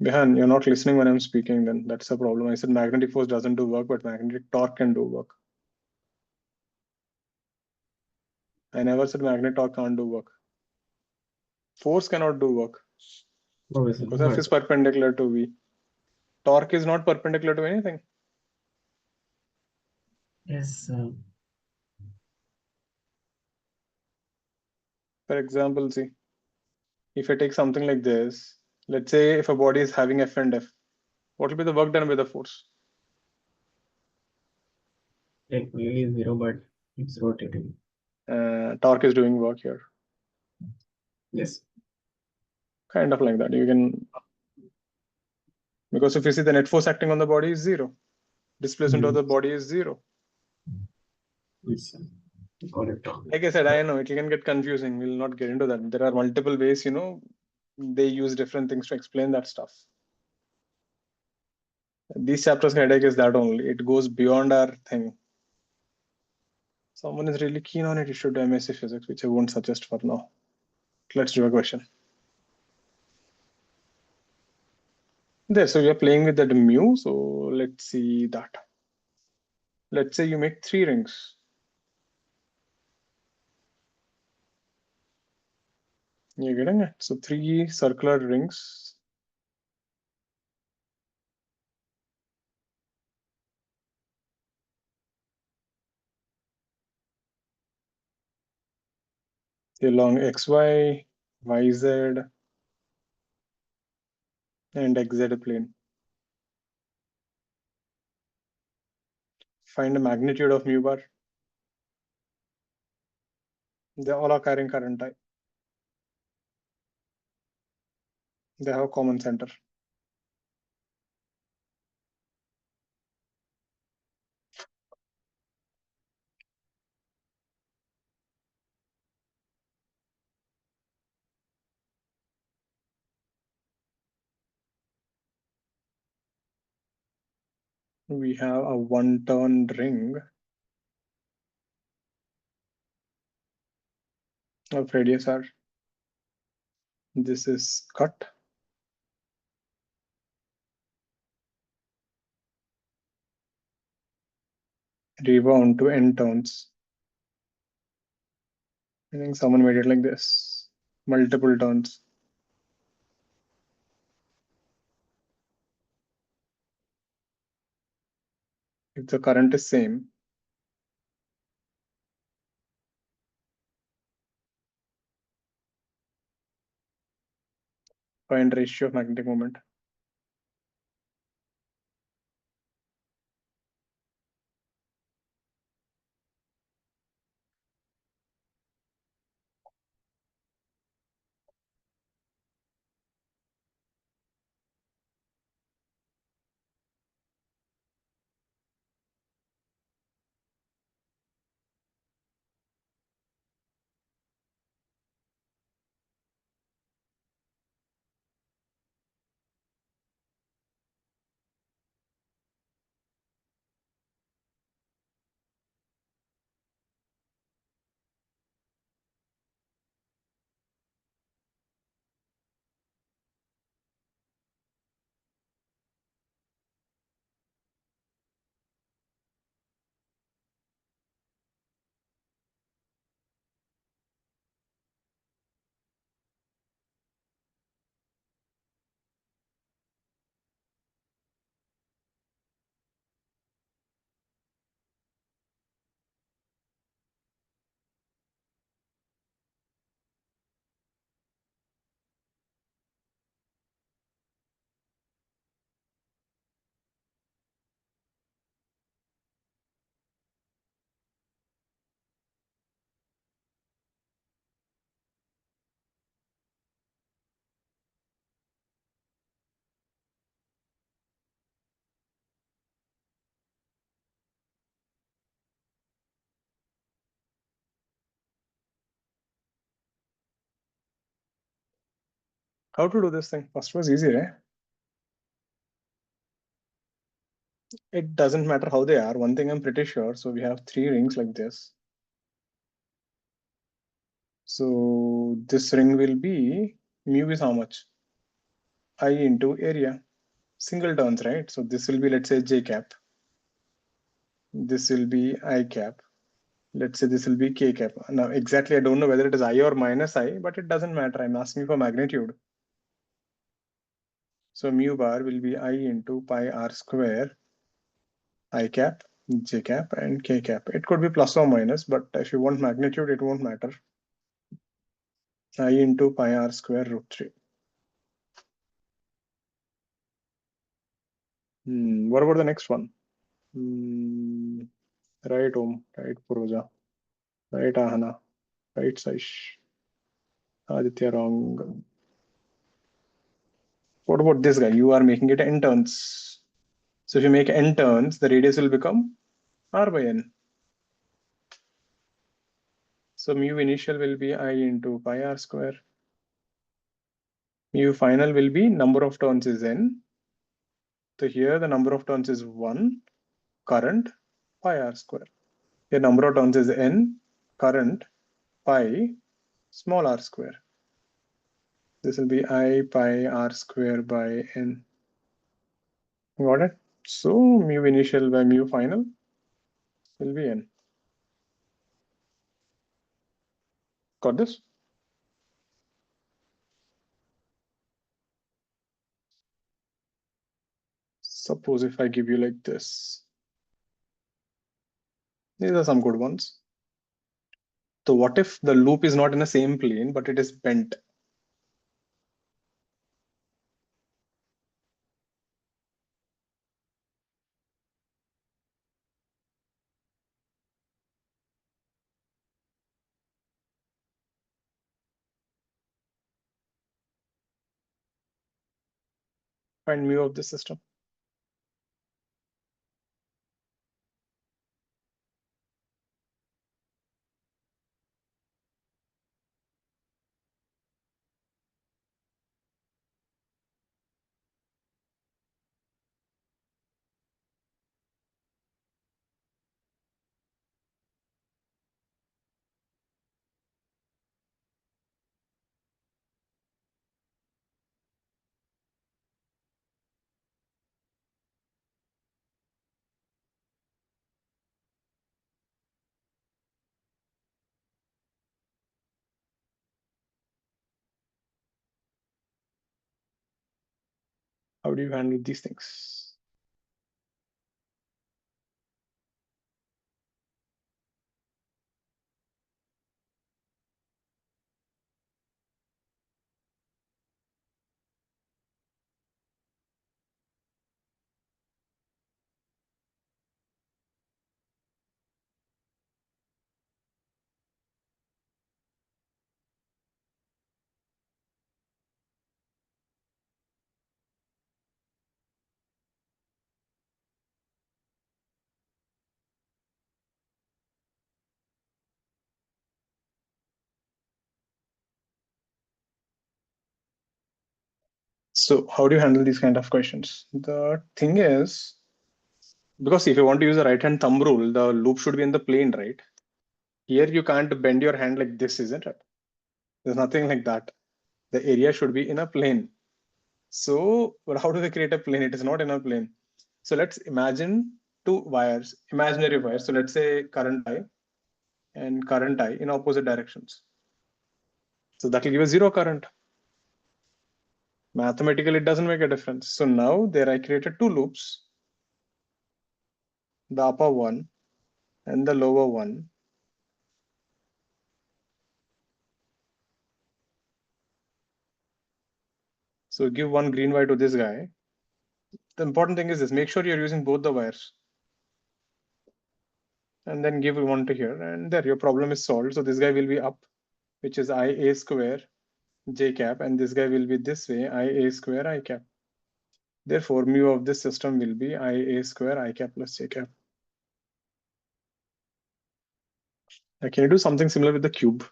Behan, you're not listening when I'm speaking, then that's a problem. I said magnetic force doesn't do work, but magnetic torque can do work. I never said magnetic torque can't do work. Force cannot do work Obviously, because F is perpendicular to V. Torque is not perpendicular to anything. yes. For example, see, if I take something like this, let's say if a body is having F and F, what will be the work done by the force? Like really zero, but it's rotating. Torque is doing work here. Yes. Kind of like that. You can, because if you see the net force acting on the body is 0. Displacement of the body is 0. Yes. Got it. Like I said, I know it can get confusing. We'll not get into that. There are multiple ways, they use different things to explain that stuff. These chapters headache is that only. It goes beyond our thing. Someone is really keen on it, you should do MSc Physics, which I won't suggest for now. Let's do a question. There, so we are playing with that mu. So let's see that. Let's say you make 3 rings. You're getting it? So 3 circular rings. Along xy, yz, and xz plane. Find the magnitude of mu bar. They all are carrying current I. They have a common center. We have a 1-turn ring of radius r. This is cut. Rewound to n turns. I think someone made it like this. Multiple turns. If the current is same, find ratio of magnetic moment. How to do this thing? First was easy, right? It doesn't matter how they are. One thing I'm pretty sure. So we have 3 rings like this. So this ring will be mu is how much? I into area. Single turns, right? So this will be, let's say, j cap. This will be I cap. Let's say this will be k cap. Now exactly, I don't know whether it is I or minus I, but it doesn't matter. I'm asking for magnitude. So mu bar will be I into pi r square, I cap, j cap, and k cap. It could be plus or minus, but if you want magnitude, it won't matter. I into pi r square root 3. What about the next one? Right Om, right Puroja, right Ahana, right Saish, Aditya wrong. What about this guy? You are making it n turns. So if you make n turns, the radius will become r by n. So mu initial will be I into pi r square. Mu final will be number of turns is n. So here the number of turns is 1, current pi r square. Here number of turns is n, current pi small r square. This will be I pi r square by n. Got it? So mu initial by mu final will be n. Got this? Suppose if I give you like this, these are some good ones. So what if the loop is not in the same plane, but it is bent? Find mu of this system. How do you handle these things? So how do you handle these kind of questions? The thing is, because if you want to use a right hand thumb rule, the loop should be in the plane, right? Here you can't bend your hand like this, isn't it? There's nothing like that. The area should be in a plane. So how do they create a plane? It is not in a plane. So let's imagine two wires, imaginary wires. So let's say current I and current I in opposite directions. So that will give a zero current. Mathematically, it doesn't make a difference. So now there I created two loops, the upper one and the lower one. So give one green wire to this guy. The important thing is this, make sure you're using both the wires. And then give one to here, and there your problem is solved. So this guy will be up, which is IA square j cap, and this guy will be this way, IA square I cap. Therefore, mu of this system will be IA square I cap plus j cap. Now, can you do something similar with the cube?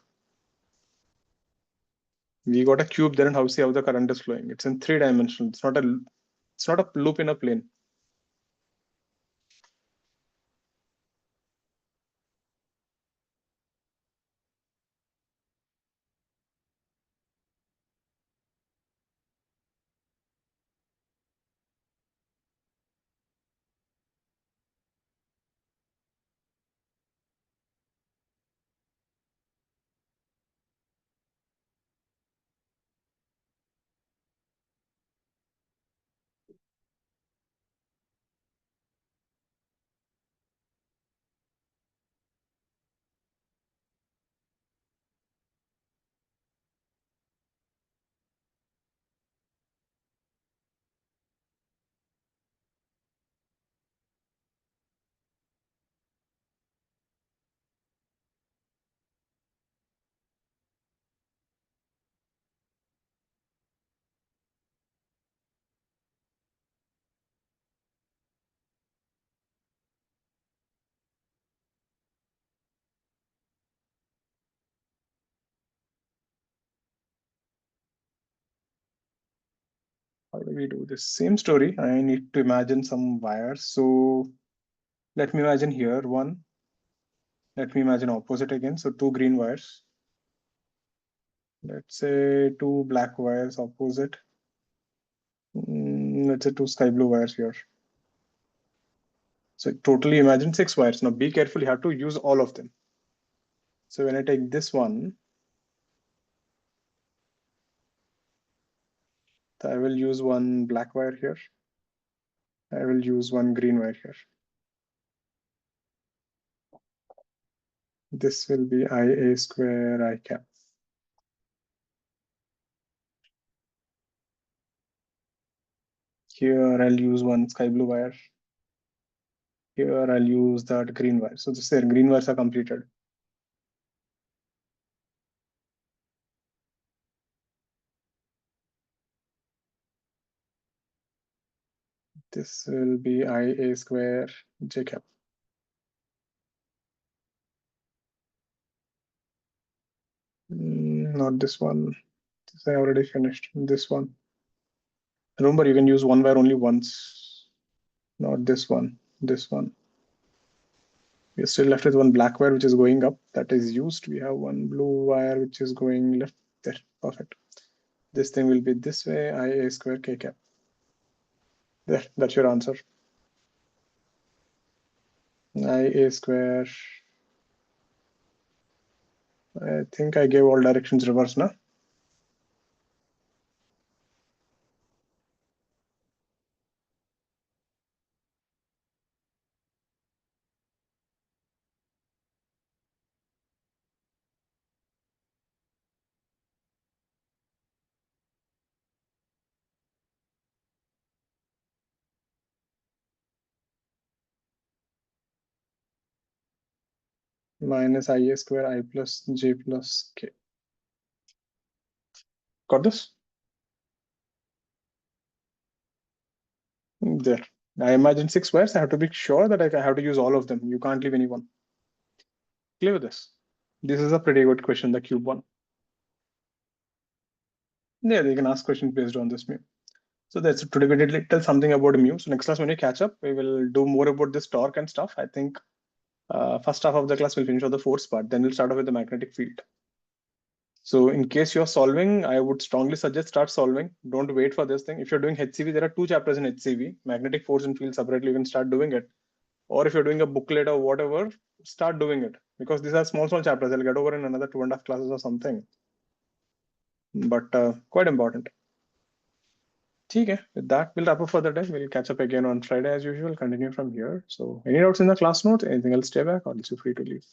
We got a cube there, and see how the current is flowing. It's in 3-dimensional. It's not a loop in a plane. How do we do this? Same story. I need to imagine some wires. So let me imagine here one. Let me imagine opposite again. So two green wires. Let's say two black wires opposite. Let's say two sky blue wires here. So totally imagine 6 wires. Now be careful, you have to use all of them. So when I take this one, I will use one black wire here. I will use one green wire here. This will be IA square I cap. Here I'll use one sky blue wire. Here I'll use that green wire. So this there, green wires are completed. This will be IA square J cap. Not this one. This I already finished. This one. Remember, you can use one wire only once. Not this one. This one. We're still left with one black wire which is going up. That is used. We have one blue wire which is going left. There. Perfect. This thing will be this way. IA square K cap. There. That's your answer. IA square. I think I gave all directions reverse now. Minus IA square I plus J plus K. Got this? There. I imagine 6 wires. I have to be sure that I have to use all of them. You can't leave any one. Clear with this? This is a pretty good question, the cube one. Yeah, they can ask questions based on this mu. So that's today we did little something about mu. So next class when we catch up, we will do more about this torque and stuff. I think first half of the class will finish on the force part. Then we'll start off with the magnetic field. So in case you're solving, I would strongly suggest start solving. Don't wait for this thing. If you're doing HCV, there are 2 chapters in HCV, magnetic force and field separately. You can start doing it. Or if you're doing a booklet or whatever, start doing it, because these are small chapters. I'll get over in another 2.5 classes or something. But quite important. Okay, with that, we'll wrap up for the day. We'll catch up again on Friday as usual, continue from here. So any doubts in the class notes, anything else, stay back, or feel free to leave.